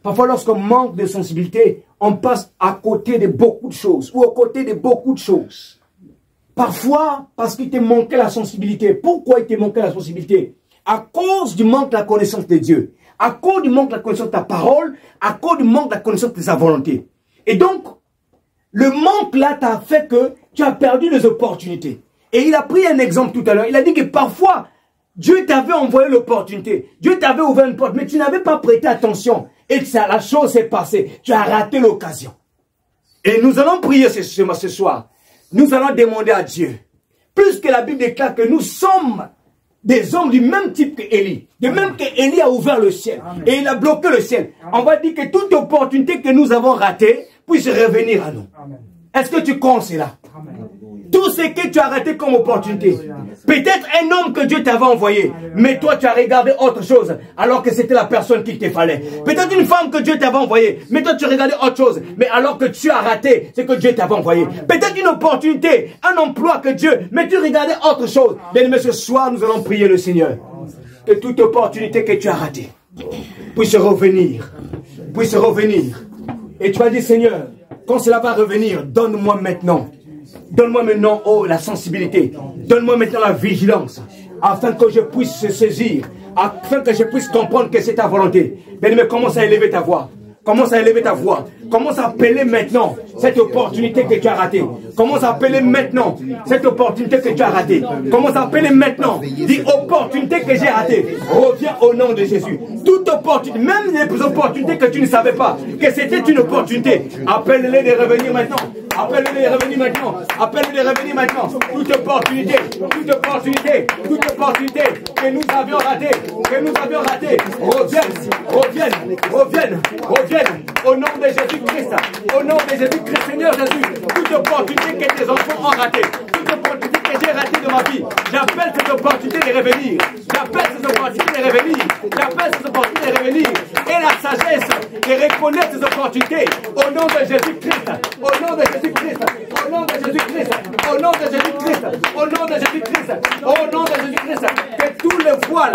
Parfois, lorsqu'on manque de sensibilité, on passe à côté de beaucoup de choses, ou à côté de beaucoup de choses. Parfois, parce qu'il te manquait la sensibilité. Pourquoi il te manquait la sensibilité? À cause du manque de la connaissance de Dieu. À cause du manque de la connaissance de ta parole, à cause du manque de la connaissance de sa volonté. Et donc, le manque là t'a fait que tu as perdu les opportunités. Et il a pris un exemple tout à l'heure. Il a dit que parfois, Dieu t'avait envoyé l'opportunité. Dieu t'avait ouvert une porte, mais tu n'avais pas prêté attention. Et ça, la chose s'est passée. Tu as raté l'occasion. Et nous allons prier ce soir. Nous allons demander à Dieu. Plus que la Bible déclare que nous sommes des hommes du même type que Élie. De même que Élie a ouvert le ciel. Amen. Et il a bloqué le ciel. Amen. On va dire que toute opportunité que nous avons ratée puisse revenir à nous. Est-ce que tu comptes cela? Amen. Tout ce que tu as raté comme opportunité. Peut-être un homme que Dieu t'avait envoyé. Mais toi tu as regardé autre chose. Alors que c'était la personne qu'il te fallait. Peut-être une femme que Dieu t'avait envoyée. Mais toi tu regardais autre chose. Mais alors que tu as raté ce que Dieu t'avait envoyé. Peut-être une opportunité. Un emploi que Dieu. Mais tu regardais autre chose. Mais ce soir nous allons prier le Seigneur. Que toute opportunité que tu as ratée puisse revenir. Puisse revenir. Et tu vas dire Seigneur. Quand cela va revenir. Donne-moi maintenant. Donne-moi maintenant, oh, la sensibilité. Donne-moi maintenant la vigilance. Afin que je puisse se saisir. Afin que je puisse comprendre que c'est ta volonté. Bien-aimé, commence à élever ta voix. Commence à élever ta voix. Commence à appeler maintenant cette opportunité que tu as ratée. Commence à appeler maintenant cette opportunité que tu as ratée. Commence à appeler maintenant. Dis opportunité que j'ai ratée. Reviens au nom de Jésus. Toute opportunité, même les opportunités que tu ne savais pas que c'était une opportunité. Appelle-les de revenir maintenant. Appelle-les de revenir maintenant. Appelle-les de revenir maintenant. Toute opportunité, toute opportunité, toute opportunité que nous avions ratée, reviennent, reviennent, reviennent, reviennent. Au nom de Jésus-Christ, au nom de Jésus-Christ, Seigneur Jésus, toute opportunité que tes enfants ont ratée, toute cette opportunité que j'ai ratée de ma vie. J'appelle cette opportunité de revenir. J'appelle cette opportunité de revenir. J'appelle cette opportunité de revenir. Et la sagesse de reconnaître ces opportunités. Au nom de Jésus-Christ. Au nom de Jésus-Christ. Au nom de Jésus-Christ. Au nom de Jésus-Christ. Au nom de Jésus-Christ. Au nom de Jésus-Christ. Que tous les voiles,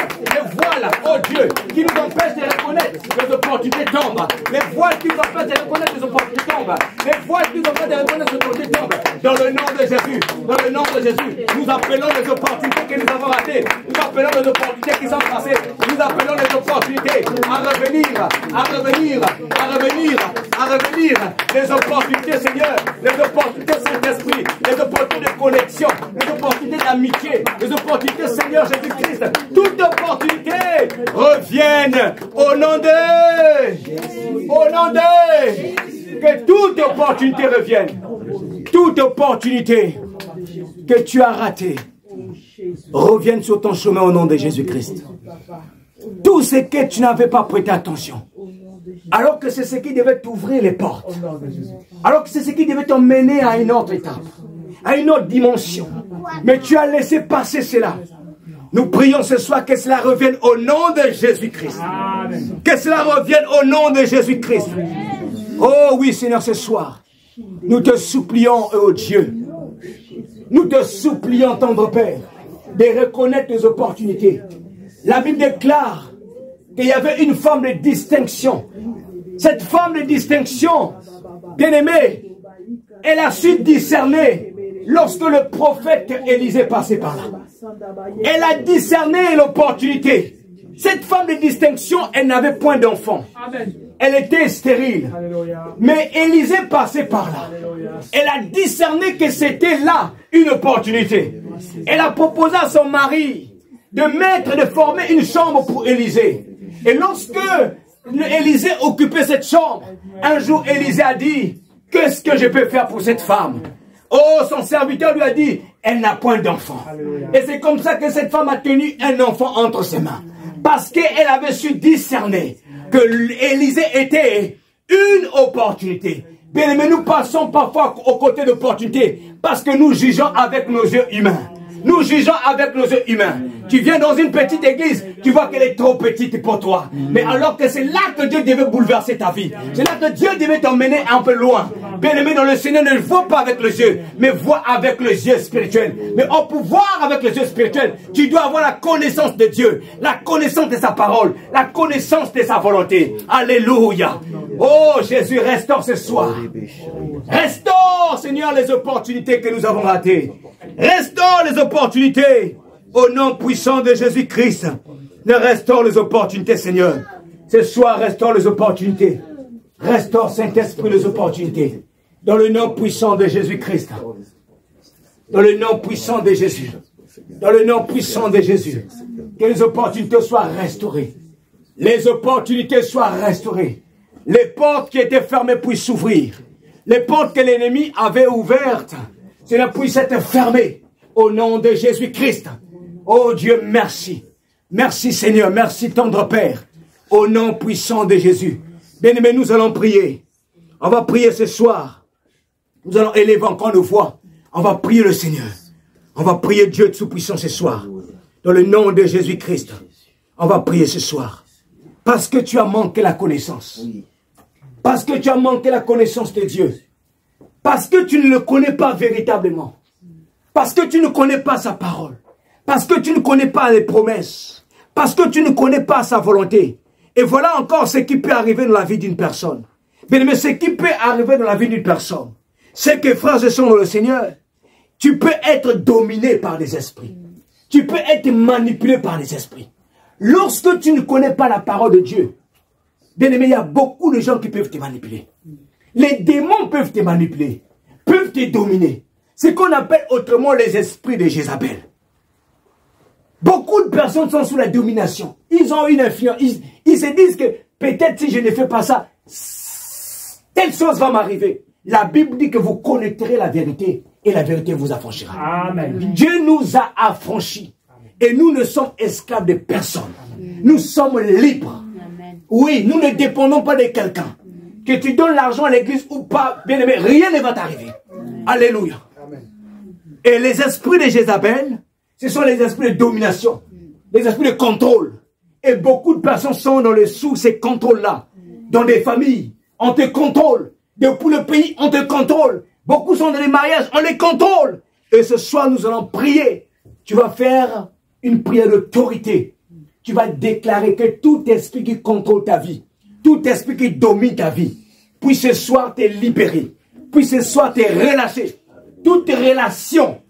oh Dieu, qui nous empêchent de reconnaître les opportunités tombent. Les voiles qui nous empêchent de reconnaître les opportunités tombent. Les voiles qui nous empêchent de reconnaître les opportunités tombent. Dans le nom de Jésus. Dans le nom de Jésus. Nous appelons les opportunités que nous avons ratées. Nous appelons les opportunités qui sont passées. Nous appelons les opportunités à revenir, à revenir, à revenir, à revenir. Les opportunités, Seigneur. Les opportunités Saint-Esprit. Les opportunités de connexion. Les opportunités d'amitié. Les opportunités, Seigneur Jésus-Christ. Toutes opportunités reviennent au nom de. Au nom de. Que toute opportunité revienne. Toute opportunité que tu as ratée revienne sur ton chemin au nom de Jésus-Christ. Tout ce que tu n'avais pas prêté attention, alors que c'est ce qui devait t'ouvrir les portes, alors que c'est ce qui devait t'emmener à une autre étape, à une autre dimension, mais tu as laissé passer cela. Nous prions ce soir que cela revienne au nom de Jésus-Christ. Que cela revienne au nom de Jésus-Christ. Oh oui, Seigneur, ce soir, nous te supplions, oh Dieu, nous te supplions, tendre Père, de reconnaître les opportunités. La Bible déclare qu'il y avait une femme de distinction. Cette femme de distinction, bien-aimée, elle a su discerner lorsque le prophète Élisée passait par là. Elle a discerné l'opportunité. Cette femme de distinction, elle n'avait point d'enfant. Elle était stérile. Mais Élisée passait par là. Elle a discerné que c'était là une opportunité. Elle a proposé à son mari de former une chambre pour Élisée. Et lorsque Élisée occupait cette chambre, un jour Élisée a dit, qu'est-ce que je peux faire pour cette femme? Oh, son serviteur lui a dit, elle n'a point d'enfant. Et c'est comme ça que cette femme a tenu un enfant entre ses mains. Parce qu'elle avait su discerner que Élisée était une opportunité. Bien aimé, nous passons parfois aux côtés d'opportunités parce que nous jugeons avec nos yeux humains. Nous jugeons avec nos yeux humains. Tu viens dans une petite église, tu vois qu'elle est trop petite pour toi. Mais alors que c'est là que Dieu devait bouleverser ta vie. C'est là que Dieu devait t'emmener un peu loin. Bien aimé, dans le Seigneur, ne vois pas avec les yeux, mais vois avec les yeux spirituels. Mais au pouvoir avec les yeux spirituels, tu dois avoir la connaissance de Dieu, la connaissance de sa parole, la connaissance de sa volonté. Alléluia. Oh Jésus, restaure ce soir. Restaure, Seigneur, les opportunités que nous avons ratées. Restaure les opportunités. Au nom puissant de Jésus-Christ. Restaure les opportunités, Seigneur. Ce soir, restaure les opportunités. Restaure, Saint-Esprit, les opportunités. Dans le nom puissant de Jésus-Christ. Dans le nom puissant de Jésus. Dans le nom puissant de Jésus. Que les opportunités soient restaurées. Les opportunités soient restaurées. Les portes qui étaient fermées puissent s'ouvrir. Les portes que l'ennemi avait ouvertes, cela puisse être fermé. Au nom de Jésus-Christ. Oh Dieu, merci. Merci Seigneur, merci tendre Père. Au nom puissant de Jésus. Bien-aimés, nous allons prier. On va prier ce soir. Nous allons élever encore nos voix. On va prier le Seigneur. On va prier Dieu Tout-Puissant ce soir. Dans le nom de Jésus-Christ. On va prier ce soir. Parce que tu as manqué la connaissance. Parce que tu as manqué la connaissance de Dieu. Parce que tu ne le connais pas véritablement. Parce que tu ne connais pas sa parole. Parce que tu ne connais pas les promesses. Parce que tu ne connais pas sa volonté. Et voilà encore ce qui peut arriver dans la vie d'une personne. Mais ce qui peut arriver dans la vie d'une personne, c'est que, frères et sœurs dans le Seigneur, tu peux être dominé par des esprits. Tu peux être manipulé par des esprits. Lorsque tu ne connais pas la parole de Dieu, bien aimé, il y a beaucoup de gens qui peuvent te manipuler. Les démons peuvent te manipuler, peuvent te dominer. C'est ce qu'on appelle autrement les esprits de Jézabel. Beaucoup de personnes sont sous la domination. Ils ont une influence. Ils se disent que peut-être si je ne fais pas ça, telle chose va m'arriver. La Bible dit que vous connaîtrez la vérité et la vérité vous affranchira. Amen. Dieu nous a affranchis et nous ne sommes esclaves de personne. Nous sommes libres. Amen. Oui, nous ne dépendons pas de quelqu'un. Que tu donnes l'argent à l'église ou pas, bien aimé, rien ne va t'arriver. Alléluia. Amen. Et les esprits de Jézabel, ce sont les esprits de domination, les esprits de contrôle. Et beaucoup de personnes sont sous ces contrôles-là. Dans des familles, on te contrôle. Depuis le pays, on te contrôle. Beaucoup sont dans les mariages, on les contrôle. Et ce soir, nous allons prier. Tu vas faire une prière d'autorité. Tu vas déclarer que tout esprit qui contrôle ta vie, tout esprit qui domine ta vie, puisse ce soir te libérer, puisse ce soir te relâcher. Toute relation,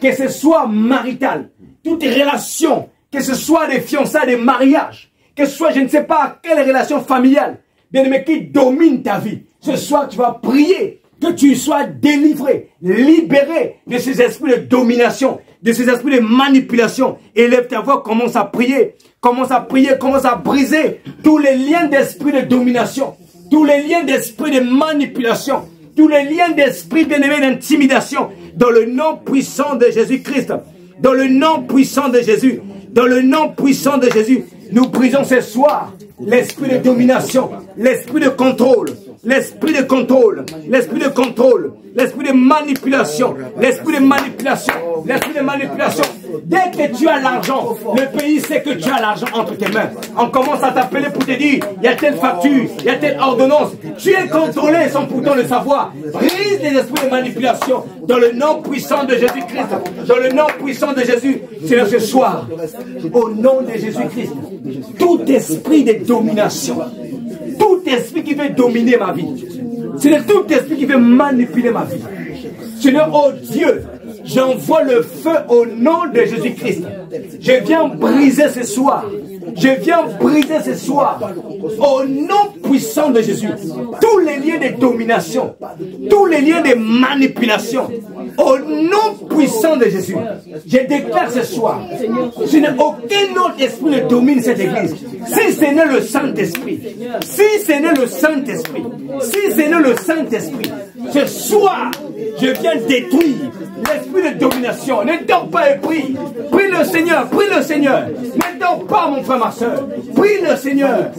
que ce soit maritale, toute relation, que ce soit des fiançailles, des mariages, que ce soit je ne sais pas quelle relation familiale, bien-aimé, qui domine ta vie. Ce soir, tu vas prier que tu sois délivré, libéré de ces esprits de domination, de ces esprits de manipulation. Élève ta voix, commence à prier, commence à briser tous les liens d'esprit de domination, tous les liens d'esprit de manipulation, tous les liens d'esprit bien-aimé d'intimidation, dans le nom puissant de Jésus-Christ, dans le nom puissant de Jésus, dans le nom puissant de Jésus, nous brisons ce soir l'esprit de domination, l'esprit de contrôle, l'esprit de contrôle, l'esprit de contrôle, l'esprit de manipulation, l'esprit de manipulation, l'esprit de manipulation. Dès que tu as l'argent, le pays sait que tu as l'argent entre tes mains. On commence à t'appeler pour te dire, il y a telle facture, il y a telle ordonnance. Tu es contrôlé sans pourtant le savoir. Brise les esprits de manipulation dans le nom puissant de Jésus-Christ. Dans le nom puissant de Jésus. C'est ce soir, au nom de Jésus-Christ, tout esprit de domination, tout esprit qui veut dominer ma vie, c'est tout esprit qui veut manipuler ma vie. Seigneur, oh Dieu, j'envoie le feu au nom de Jésus-Christ. Je viens briser ce soir. Je viens briser ce soir, au nom puissant de Jésus, tous les liens de domination, tous les liens de manipulation, au nom puissant de Jésus. Je déclare ce soir, je n'ai aucun autre esprit ne domine cette église. Si ce n'est le Saint-Esprit, si ce n'est le Saint-Esprit, si ce n'est le Saint-Esprit, ce soir, je viens détruire l'esprit de domination. Ne dors pas et prie. Prie le Seigneur, prie le Seigneur. Ne dors pas, mon frère, ma soeur. Prie le Seigneur.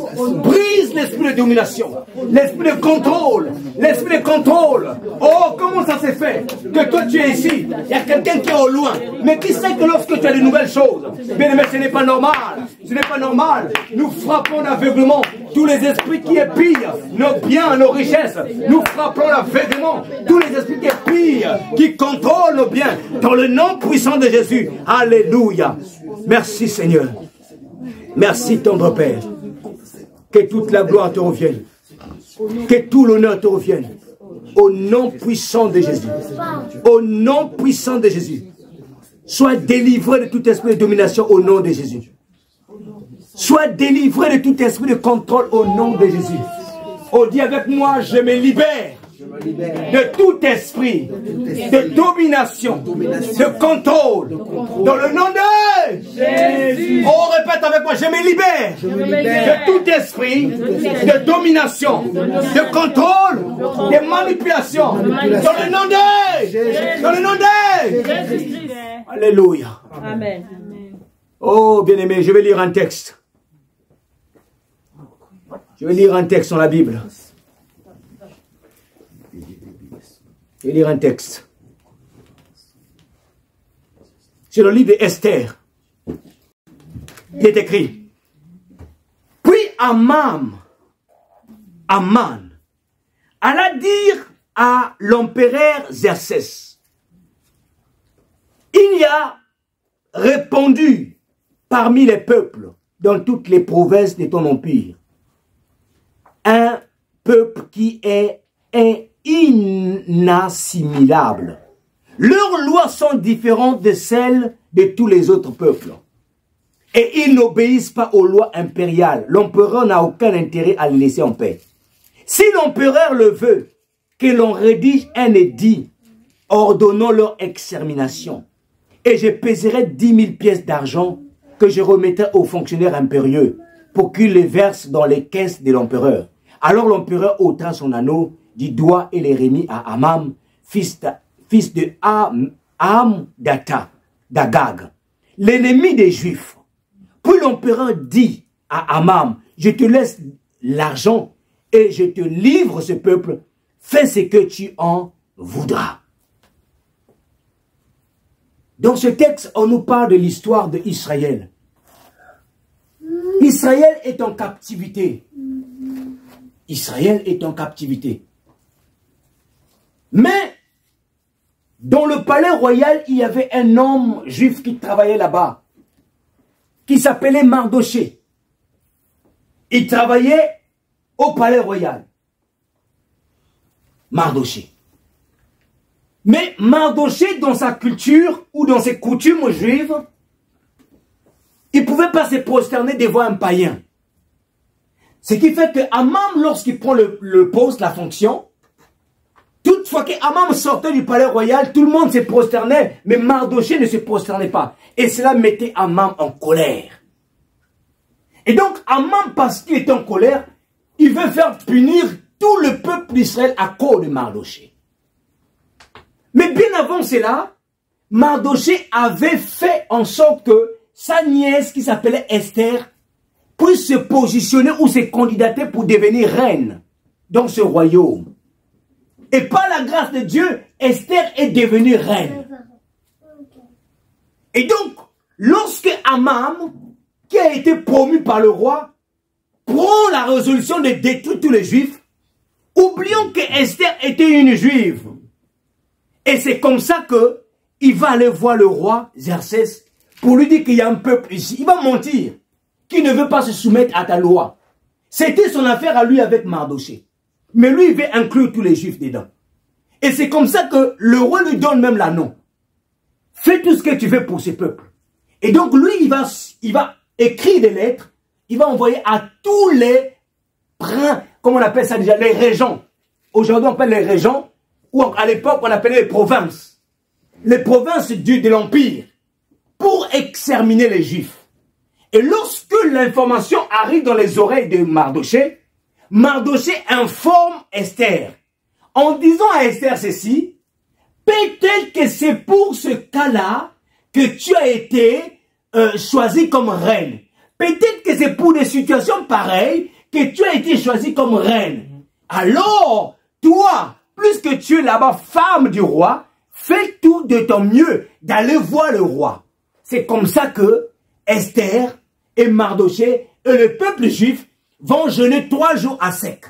Brise l'esprit de domination, l'esprit de contrôle, l'esprit de contrôle. Oh, comment ça s'est fait que toi tu es ici, il y a quelqu'un qui est au loin, mais qui sait que lorsque tu as de nouvelles choses, bien aimé, ce n'est pas normal. Ce n'est pas normal. Nous frappons d'aveuglement tous les esprits qui épillent nos biens, nos richesses. Nous frappons d'aveuglement tous les esprits qui épillent, qui contrôlent nos biens. Dans le nom puissant de Jésus. Alléluia. Merci Seigneur. Merci tendre Père. Que toute la gloire te revienne. Que tout l'honneur te revienne. Au nom puissant de Jésus. Au nom puissant de Jésus. Sois délivré de tout esprit de domination au nom de Jésus. Sois délivré de tout esprit de contrôle au nom de Jésus. Oh, dis avec moi, je me libère de tout esprit de domination, de contrôle, dans le nom de Jésus. Oh, répète avec moi, je me libère de tout esprit de domination, de contrôle, de manipulation, dans le nom de Jésus. Dans le nom de Jésus. Alléluia. Amen. Oh, bien-aimé, je vais lire un texte. Je vais lire un texte dans la Bible. Je vais lire un texte. C'est le livre d'Esther. Il est écrit. Puis Aman alla dire à l'empereur Xerxès, il y a répandu parmi les peuples dans toutes les provinces de ton empire un peuple qui est inassimilable. Leurs lois sont différentes de celles de tous les autres peuples. Et ils n'obéissent pas aux lois impériales. L'empereur n'a aucun intérêt à les laisser en paix. Si l'empereur le veut, que l'on rédige un édit ordonnant leur extermination. Et je pèserai 10 000 pièces d'argent que je remettrai aux fonctionnaires impérieux pour qu'ils les versent dans les caisses de l'empereur. Alors l'empereur ôta son anneau du doigt et les remit à Aman, fils de Hamdata, d'Agag, l'ennemi des Juifs. Puis l'empereur dit à Aman, je te laisse l'argent et je te livre ce peuple, fais ce que tu en voudras. Dans ce texte, on nous parle de l'histoire d'Israël. Israël est en captivité. Israël est en captivité. Mais, dans le palais royal, il y avait un homme juif qui travaillait là-bas, qui s'appelait Mardoché. Il travaillait au palais royal. Mardoché. Mais Mardoché, dans sa culture ou dans ses coutumes juives, il ne pouvait pas se prosterner devant un païen. Ce qui fait que Amam, lorsqu'il prend le poste, la fonction, toutefois qu'Amam sortait du palais royal, tout le monde se prosternait, mais Mardoché ne se prosternait pas. Et cela mettait Amam en colère. Et donc Amam, parce qu'il est en colère, il veut faire punir tout le peuple d'Israël à cause de Mardoché. Mais bien avant cela, Mardoché avait fait en sorte que sa nièce, qui s'appelait Esther, puisse se positionner ou se candidater pour devenir reine dans ce royaume. Et par la grâce de Dieu, Esther est devenue reine. Et donc, lorsque Amam, qui a été promu par le roi, prend la résolution de détruire tous les juifs, oublions que Esther était une juive. Et c'est comme ça qu'il va aller voir le roi Xerxès pour lui dire qu'il y a un peuple ici. Il va mentir, qu'il ne veut pas se soumettre à ta loi. C'était son affaire à lui avec Mardoché. Mais lui, il veut inclure tous les juifs dedans. Et c'est comme ça que le roi lui donne même la nom. Fais tout ce que tu veux pour ce peuple. Et donc lui, il va écrire des lettres. Il va envoyer à tous les comment on appelle ça déjà, les régents. Aujourd'hui, on appelle les régents. Ou à l'époque, on appelait les provinces. Les provinces de l'Empire. Pour exterminer les Juifs. Et lorsque l'information arrive dans les oreilles de Mardoché, Mardoché informe Esther. En disant à Esther ceci, peut-être que c'est pour ce cas-là que tu as été choisie comme reine. Peut-être que c'est pour des situations pareilles que tu as été choisie comme reine. Alors, toi, plus que tu es là-bas femme du roi, fais tout de ton mieux d'aller voir le roi. C'est comme ça que Esther et Mardoché et le peuple juif vont jeûner 3 jours à sec.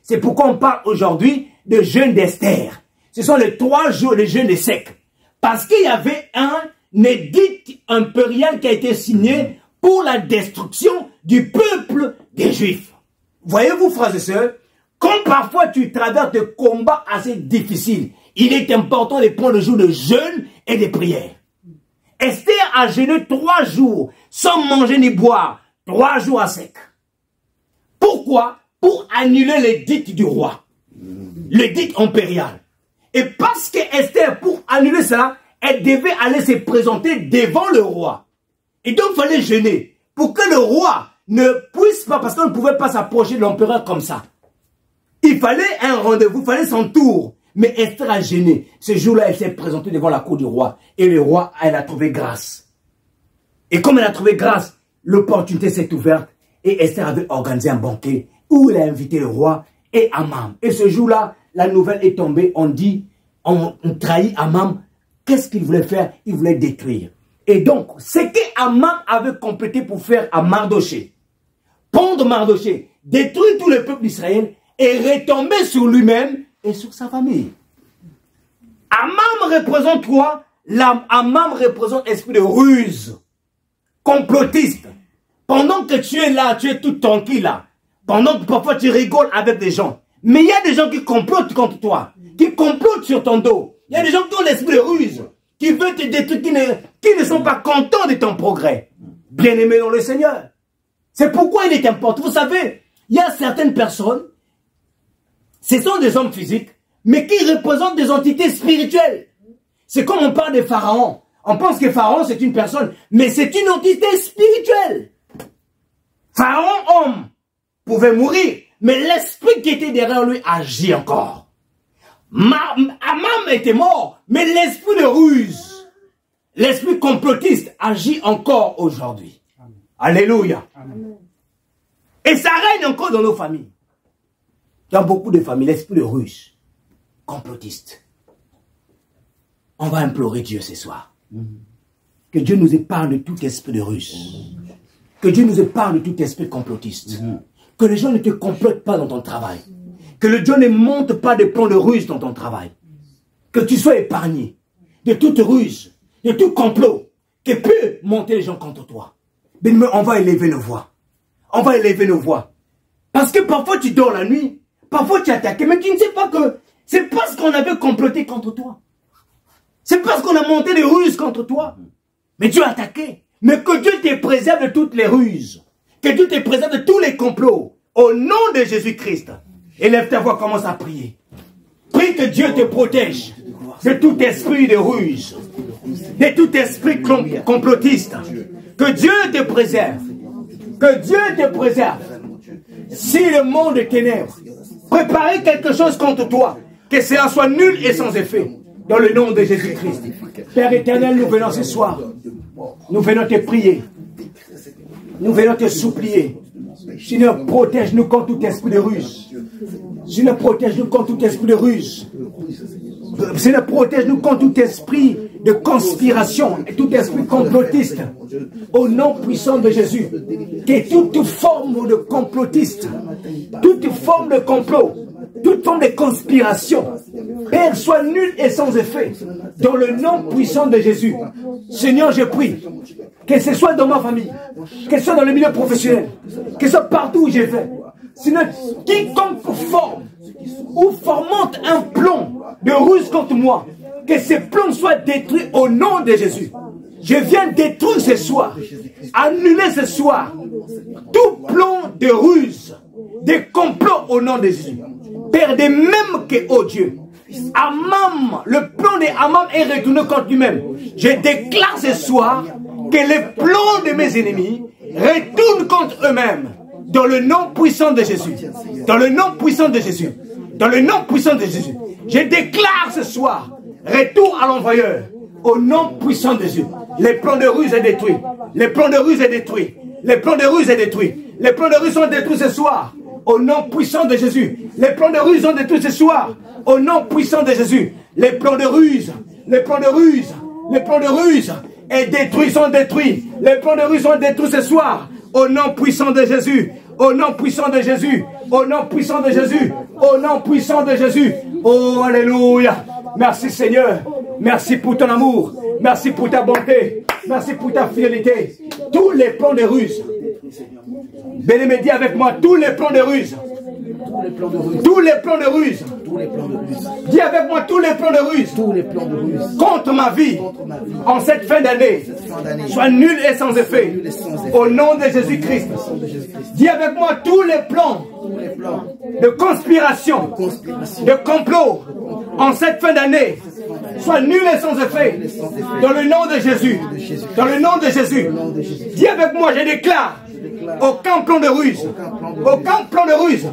C'est pourquoi on parle aujourd'hui de jeûne d'Esther. Ce sont les 3 jours de jeûne de sec. Parce qu'il y avait un édit impérial qui a été signé pour la destruction du peuple des Juifs. Voyez-vous, frères et sœurs, quand parfois tu traverses des combats assez difficiles, il est important de prendre le jour de jeûne et de prière. Esther a jeûné 3 jours sans manger ni boire, 3 jours à sec. Pourquoi? Pour annuler l'édit du roi, l'édit impérial. Et parce que Esther, pour annuler cela, elle devait aller se présenter devant le roi. Et donc il fallait jeûner pour que le roi ne puisse pas, parce qu'on ne pouvait pas s'approcher de l'empereur comme ça. Il fallait un rendez-vous, il fallait son tour. Mais Esther a jeûné. Ce jour-là, elle s'est présentée devant la cour du roi. Et le roi, elle a trouvé grâce. Et comme elle a trouvé grâce, l'opportunité s'est ouverte. Et Esther avait organisé un banquet où elle a invité le roi et Amam. Et ce jour-là, la nouvelle est tombée. On dit, on trahit Amam. Qu'est-ce qu'il voulait faire? Il voulait détruire. Et donc, ce que Amam avait complété pour faire à Mardoché, pendre Mardoché, détruire tout le peuple d'Israël et retomber sur lui-même et sur sa famille. Amam représente quoi? Amam représente l'esprit de ruse, complotiste. Pendant que tu es là, tu es tout tranquille là. Pendant que parfois tu rigoles avec des gens. Mais il y a des gens qui complotent contre toi, qui complotent sur ton dos. Il y a des gens qui ont l'esprit de ruse, qui veulent te détruire, qui ne sont pas contents de ton progrès. Bien-aimés dans le Seigneur. C'est pourquoi il est important. Vous savez, il y a certaines personnes, ce sont des hommes physiques, mais qui représentent des entités spirituelles. C'est comme on parle de Pharaon. On pense que Pharaon, c'est une personne, mais c'est une entité spirituelle. Pharaon, homme, pouvait mourir, mais l'esprit qui était derrière lui agit encore. Amam était mort, mais l'esprit de ruse, l'esprit complotiste agit encore aujourd'hui. Alléluia. Amen. Et ça règne encore dans nos familles. Dans beaucoup de familles, l'esprit de ruse, complotiste. On va implorer Dieu ce soir. Que Dieu nous épargne de tout esprit de ruse. Que Dieu nous épargne de tout esprit complotiste. Que les gens ne te complotent pas dans ton travail. Que le Dieu ne monte pas des plans de ruse dans ton travail. Que tu sois épargné de toute ruse, de tout complot qui peut monter les gens contre toi. Mais on va élever nos voix. On va élever nos voix. Parce que parfois tu dors la nuit, parfois tu es attaqué, mais tu ne sais pas que c'est parce qu'on avait comploté contre toi. C'est parce qu'on a monté des ruses contre toi. Mais Dieu a attaqué. Mais que Dieu te préserve de toutes les ruses. Que Dieu te préserve de tous les complots. Au nom de Jésus-Christ. Élève ta voix, commence à prier. Prie que Dieu te protège de tout esprit de ruse. De tout esprit complotiste. Que Dieu te préserve. Que Dieu te préserve. Si le monde est ténèbres, préparez quelque chose contre toi. Que cela soit nul et sans effet. Dans le nom de Jésus-Christ. Père éternel, nous venons ce soir. Nous venons te prier. Nous venons te supplier. Seigneur, protège-nous contre tout esprit de ruse. Seigneur, protège-nous contre tout esprit de ruse. Seigneur, protège-nous contre tout esprit de conspiration et tout esprit complotiste. Au nom puissant de Jésus. Que toute forme de complotiste, toute forme de complot, toute forme de conspiration, Père, soit nulle et sans effet. Dans le nom puissant de Jésus. Seigneur, je prie. Que ce soit dans ma famille, que ce soit dans le milieu professionnel, que ce soit partout où je vais. Seigneur, quiconque forme ou fomente un plan de ruse contre moi, que ces plans soient détruits au nom de Jésus. Je viens détruire ce soir, annuler ce soir, tout plan de ruse, de complot au nom de Jésus. Père, de même que, oh Dieu, Amam, le plan de Amam est retourné contre lui-même. Je déclare ce soir que les plans de mes ennemis retournent contre eux-mêmes. Dans le nom puissant de Jésus. Dans le nom puissant de Jésus. Dans le nom puissant de Jésus. Je déclare ce soir, retour à l'envoyeur. Au nom puissant de Jésus. Les plans de ruse sont détruits. Les plans de ruse sont détruits. Les plans de ruse sont détruits. Les plans de ruse sont détruits ce soir. Au nom puissant de Jésus. Les plans de ruse sont détruits ce soir. Au nom puissant de Jésus. Les plans de ruse. Les plans de ruse. Les plans de ruse. Et détruits sont détruits. Les plans de ruse sont détruits ce soir. Au nom puissant de Jésus. Au nom puissant de Jésus. Au nom puissant de Jésus. Au nom puissant de Jésus. Oh, alléluia. Merci Seigneur. Merci pour ton amour. Merci pour ta bonté. Merci pour ta fidélité. Tous les plans de ruse. Bien-aimé, dis avec moi, tous les plans de ruse. Tous les plans de ruse. Dis avec moi, tous les plans de ruse. Contre ma vie. En cette fin d'année. Soient nuls et sans effet. Au nom de Jésus-Christ. Dis avec moi, tous les plans de conspiration, de complot, en cette fin d'année, soient nuls et sans effet. Dans le nom de Jésus. Dans le nom de Jésus. Dis avec moi, je déclare. Aucun plan de ruse, aucun plan de ruse,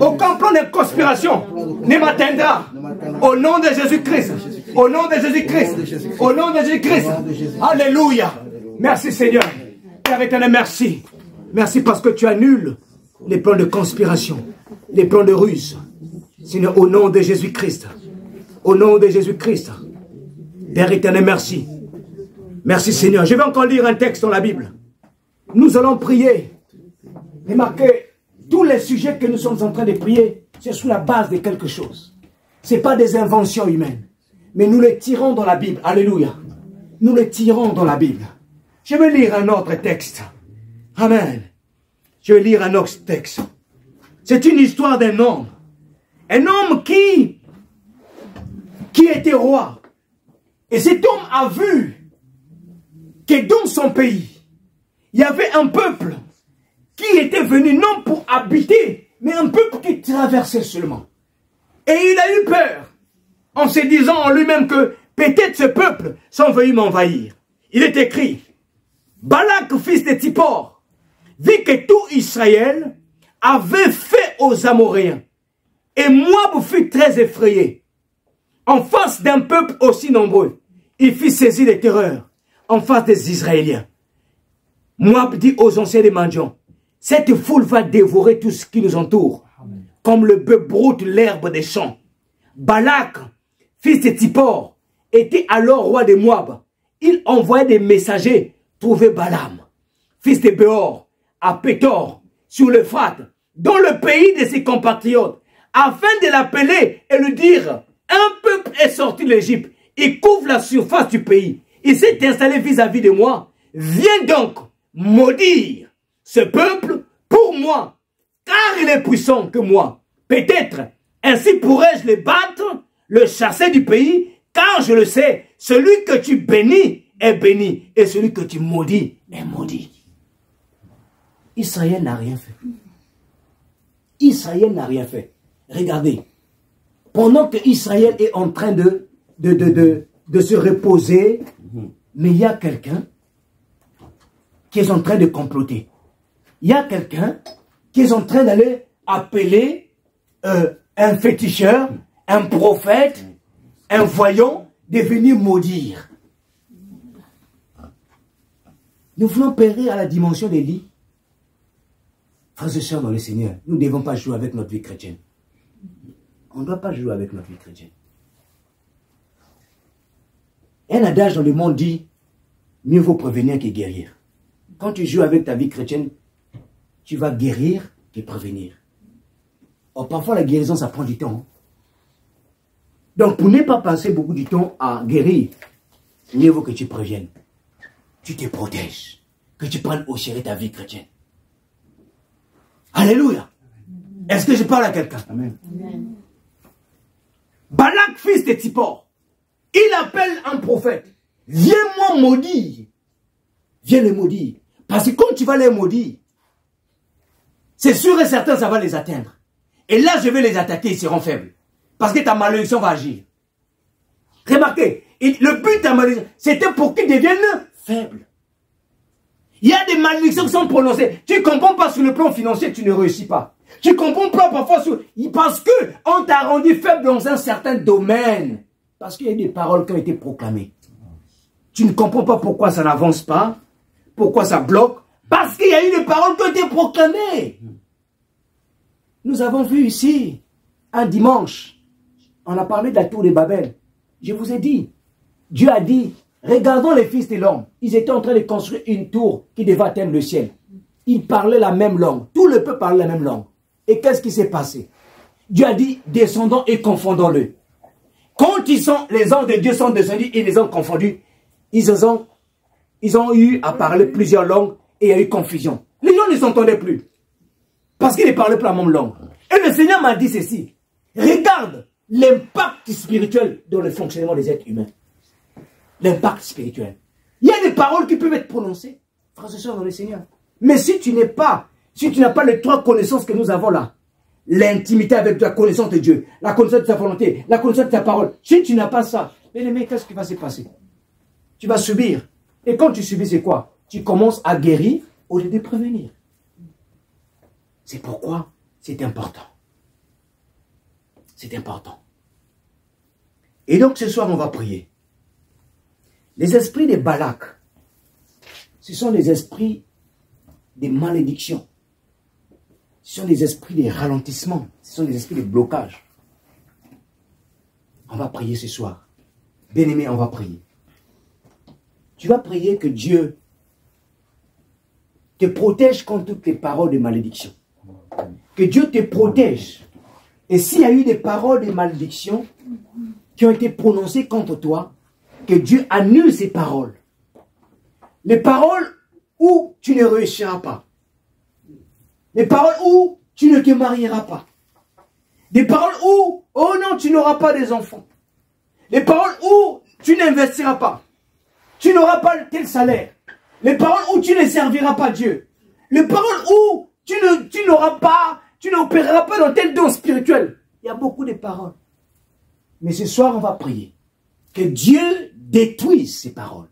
aucun plan de conspiration ne m'atteindra. Au nom de Jésus-Christ. Au nom de Jésus-Christ. Au nom de Jésus-Christ. Alléluia. Merci Seigneur. Père éternel, merci. Merci parce que tu annules les plans de conspiration, les plans de ruse. Seigneur, au nom de Jésus-Christ. Au nom de Jésus-Christ. Père éternel, merci. Merci Seigneur. Je vais encore lire un texte dans la Bible. Nous allons prier. Remarquez, tous les sujets que nous sommes en train de prier, c'est sous la base de quelque chose. Ce n'est pas des inventions humaines. Mais nous les tirons dans la Bible. Alléluia. Nous les tirons dans la Bible. Je vais lire un autre texte. Amen. Je vais lire un autre texte. C'est une histoire d'un homme. Un homme qui était roi. Et cet homme a vu que dans son pays, il y avait un peuple qui était venu non pour habiter, mais un peuple qui traversait seulement. Et il a eu peur, en se disant en lui-même que peut-être ce peuple sont venus m'envahir. Il est écrit, Balak, fils de Tsippor, vit que tout Israël avait fait aux Amoréens. Et Moab fut très effrayé. En face d'un peuple aussi nombreux, il fit saisir de terreur en face des Israéliens. Moab dit aux anciens des mendiants, cette foule va dévorer tout ce qui nous entoure, comme le bœuf broute l'herbe des champs. Balak, fils de Tsippor, était alors roi de Moab. il envoyait des messagers trouver Balaam, fils de Béor, à Pétor, sur l'Euphrate, dans le pays de ses compatriotes, afin de l'appeler et lui dire, un peuple est sorti de l'Égypte, il couvre la surface du pays, il s'est installé vis-à-vis de moi, viens donc maudire ce peuple pour moi, car il est puissant que moi. Peut-être, ainsi pourrais-je le battre, le chasser du pays, car je le sais, celui que tu bénis est béni, et celui que tu maudis est maudit. Israël n'a rien fait. Israël n'a rien fait. Regardez, pendant que Israël est en train de se reposer, mais il y a quelqu'un qui est en train de comploter. Il y a quelqu'un qui est en train d'aller appeler un féticheur, un prophète, un voyant, de venir maudire. Nous voulons périr à la dimension d'Élie. Frères et sœurs dans le Seigneur, nous ne devons pas jouer avec notre vie chrétienne. On ne doit pas jouer avec notre vie chrétienne. Un adage dans le monde dit, mieux vaut prévenir que guérir. Quand tu joues avec ta vie chrétienne, tu vas guérir que prévenir. Or, parfois la guérison, ça prend du temps. Donc, pour ne pas passer beaucoup de temps à guérir, mieux vaut que tu préviennes. Tu te protèges. Que tu prennes au sérieux ta vie chrétienne. Alléluia. Est-ce que je parle à quelqu'un? Amen. Balak, fils de Tsippor, il appelle un prophète. Viens-moi maudire. Viens les maudire. Parce que quand tu vas les maudire, c'est sûr et certain ça va les atteindre. Et là, je vais les attaquer, ils seront faibles. Parce que ta malédiction va agir. Remarquez, le but de ta malédiction, c'était pour qu'ils deviennent faibles. Il y a des malédictions qui sont prononcées. Tu ne comprends pas sur le plan financier, tu ne réussis pas. Tu ne comprends pas parfois parce qu'on t'a rendu faible dans un certain domaine. Parce qu'il y a des paroles qui ont été proclamées. Tu ne comprends pas pourquoi ça n'avance pas, pourquoi ça bloque. Parce qu'il y a eu des paroles qui ont été proclamées. Nous avons vu ici, un dimanche, on a parlé de la tour de Babel. Je vous ai dit, Dieu a dit, regardons les fils de l'homme. Ils étaient en train de construire une tour qui devait atteindre le ciel. Ils parlaient la même langue. Tout le peuple parlait la même langue. Et qu'est-ce qui s'est passé? Dieu a dit, descendons et confondons-le. Quand les anges de Dieu sont descendus et les ont confondus, ils ont eu à parler plusieurs langues et il y a eu confusion. Les gens ne s'entendaient plus. Parce qu'ils ne parlaient pas la même langue. Et le Seigneur m'a dit ceci. Regarde l'impact spirituel dans le fonctionnement des êtres humains. L'impact spirituel. Il y a des paroles qui peuvent être prononcées, frères et sœurs dans le Seigneur. Mais si tu n'as pas les trois connaissances que nous avons là, l'intimité avec la connaissance de Dieu, la connaissance de sa volonté, la connaissance de ta parole, si tu n'as pas ça, mais qu'est-ce qui va se passer? Tu vas subir. Et quand tu subis, c'est quoi? Tu commences à guérir au lieu de prévenir. C'est pourquoi c'est important. C'est important. Et donc ce soir, on va prier. Les esprits de Balak, ce sont des esprits de malédiction. Ce sont des esprits de ralentissement. Ce sont des esprits de blocage. On va prier ce soir. Bien-aimé, on va prier. Tu vas prier que Dieu te protège contre toutes les paroles de malédiction. Que Dieu te protège. Et s'il y a eu des paroles de malédiction qui ont été prononcées contre toi, que Dieu annule ces paroles. Les paroles où tu ne réussiras pas. Les paroles où tu ne te marieras pas. Des paroles où, oh non, tu n'auras pas des enfants. Les paroles où tu n'investiras pas. Tu n'auras pas tel salaire. Les paroles où tu ne serviras pas Dieu. Les paroles où tu n'opéreras pas dans tel don spirituel. Il y a beaucoup de paroles. Mais ce soir, on va prier. Que Dieu détruise ces paroles.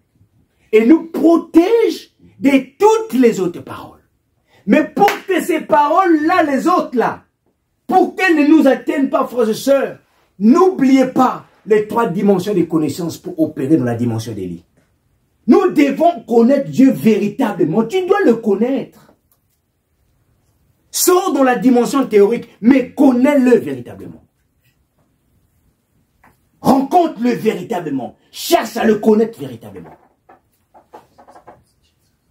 Et nous protège de toutes les autres paroles. Mais pour que ces paroles-là, les autres-là, pour qu'elles ne nous atteignent pas, frères et sœurs, n'oubliez pas les trois dimensions des connaissances pour opérer dans la dimension d'Élie. Nous devons connaître Dieu véritablement. Tu dois le connaître. Sors dans la dimension théorique, mais connais-le véritablement. Rencontre-le véritablement. Cherche à le connaître véritablement.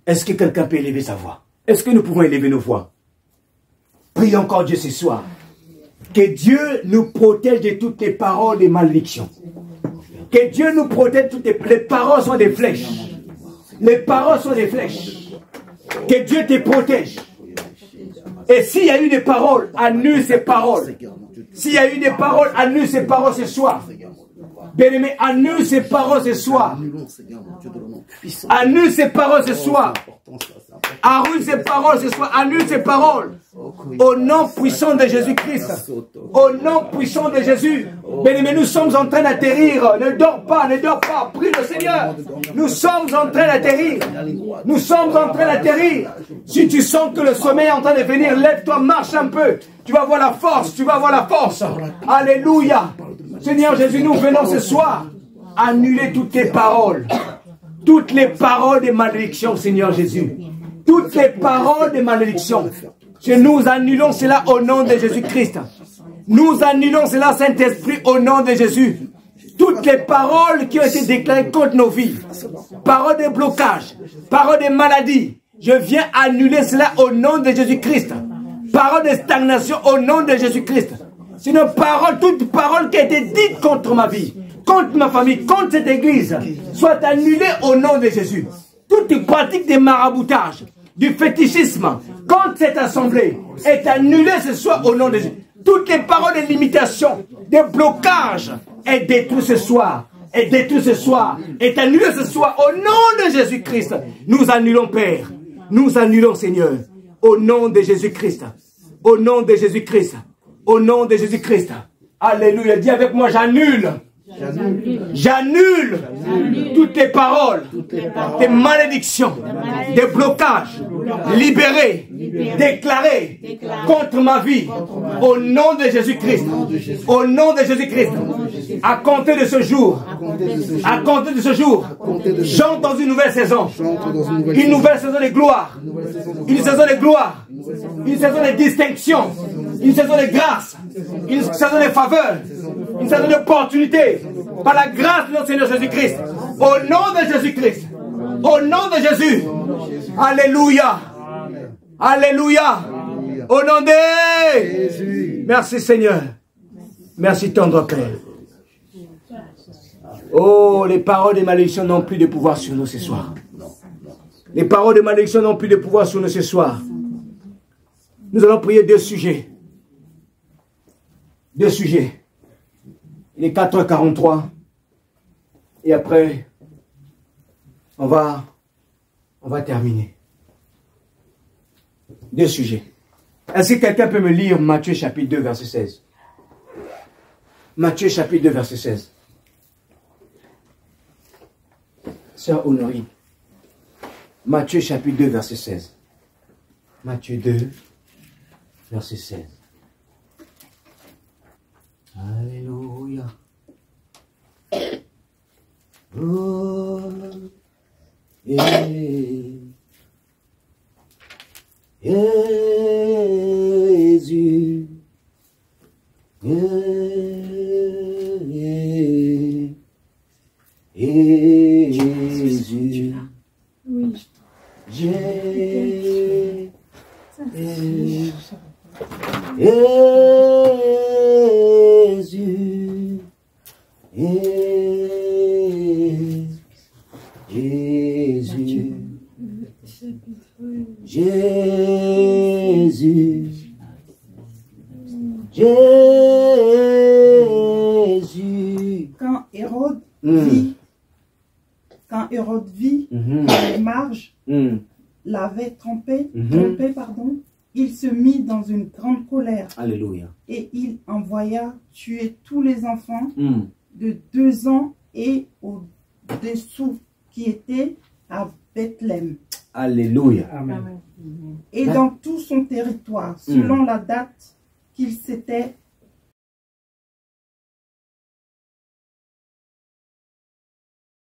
Est-ce que quelqu'un peut élever sa voix? Est-ce que nous pouvons élever nos voix? Prions encore Dieu ce soir. Que Dieu nous protège de toutes les paroles de malédiction. Que Dieu nous protège de toutes les paroles sont des flèches. Les paroles sont des flèches. Que Dieu te protège. Et s'il y a eu des paroles, annule ces paroles. S'il y a eu des paroles, annule ces paroles ce soir. Bien-aimé, annule ces paroles ce soir. Annule ces paroles ce soir. Annule ces paroles ce soir. Annule ces paroles. Au nom puissant de Jésus-Christ. Au nom puissant de Jésus. Bien-aimé, nous sommes en train d'atterrir. Ne dors pas, ne dors pas. Prie le Seigneur. Nous sommes en train d'atterrir. Nous sommes en train d'atterrir. Si tu sens que le sommeil est en train de venir, lève-toi, marche un peu. Tu vas voir la force, tu vas voir la force. Alléluia. Seigneur Jésus, nous venons ce soir annuler toutes tes paroles. Toutes les paroles de malédiction, Seigneur Jésus. Toutes les paroles de malédiction. Que nous annulons cela au nom de Jésus-Christ. Nous annulons cela, Saint-Esprit, au nom de Jésus. Toutes les paroles qui ont été déclarées contre nos vies. Paroles de blocage. Paroles de maladie. Je viens annuler cela au nom de Jésus-Christ. Paroles de stagnation au nom de Jésus-Christ. C'est une parole, toute parole qui a été dite contre ma vie, contre ma famille, contre cette église, soit annulée au nom de Jésus. Toute pratique de maraboutage, du fétichisme, contre cette assemblée, est annulée ce soir au nom de Jésus. Toutes les paroles de limitation, de blocage, est détruite ce soir, est détruite ce soir, est annulée ce soir au nom de Jésus-Christ. Nous annulons, Père, nous annulons, Seigneur, au nom de Jésus-Christ, au nom de Jésus-Christ. Au nom de Jésus-Christ. Alléluia. Dis avec moi, j'annule. J'annule toutes les paroles, des malédictions, des blocages, libérés, déclarés contre ma vie. Au nom de Jésus-Christ. Au nom de Jésus-Christ. À compter de ce jour. À compter de ce jour. J'entre dans une nouvelle saison. Une nouvelle saison de gloire. Une saison de gloire. Une saison de distinction. Une saison de grâce. Une saison de faveur. Une saison d'opportunité. Par la grâce de notre Seigneur Jésus-Christ. Au nom de Jésus-Christ. Au nom de Jésus. Alléluia. Alléluia. Au nom de Jésus. Merci Seigneur. Merci tendre Père. Oh, les paroles de malédiction n'ont plus de pouvoir sur nous ce soir. Les paroles de malédiction n'ont plus de pouvoir sur nous ce soir. Nous allons prier deux sujets. Deux sujets. Il est 4h43. Et après, on va terminer. Deux sujets. Est-ce que quelqu'un peut me lire Matthieu chapitre 2, verset 16? Matthieu chapitre 2, verset 16. Sœur Honorine. Matthieu chapitre 2, verset 16. Matthieu 2, verset 16. Alléluia. Oh, Jésus. Jésus. Oui. Jésus. Jésus. Jésus. Jésus. Quand Hérode vit, que les marges l'avaient trompé, il se mit dans une grande colère. Alléluia. Et il envoya tuer tous les enfants de 2 ans et au-dessous qui étaient à Bethléem. Alléluia. Amen. Et dans tout son territoire, selon la date qu'il s'était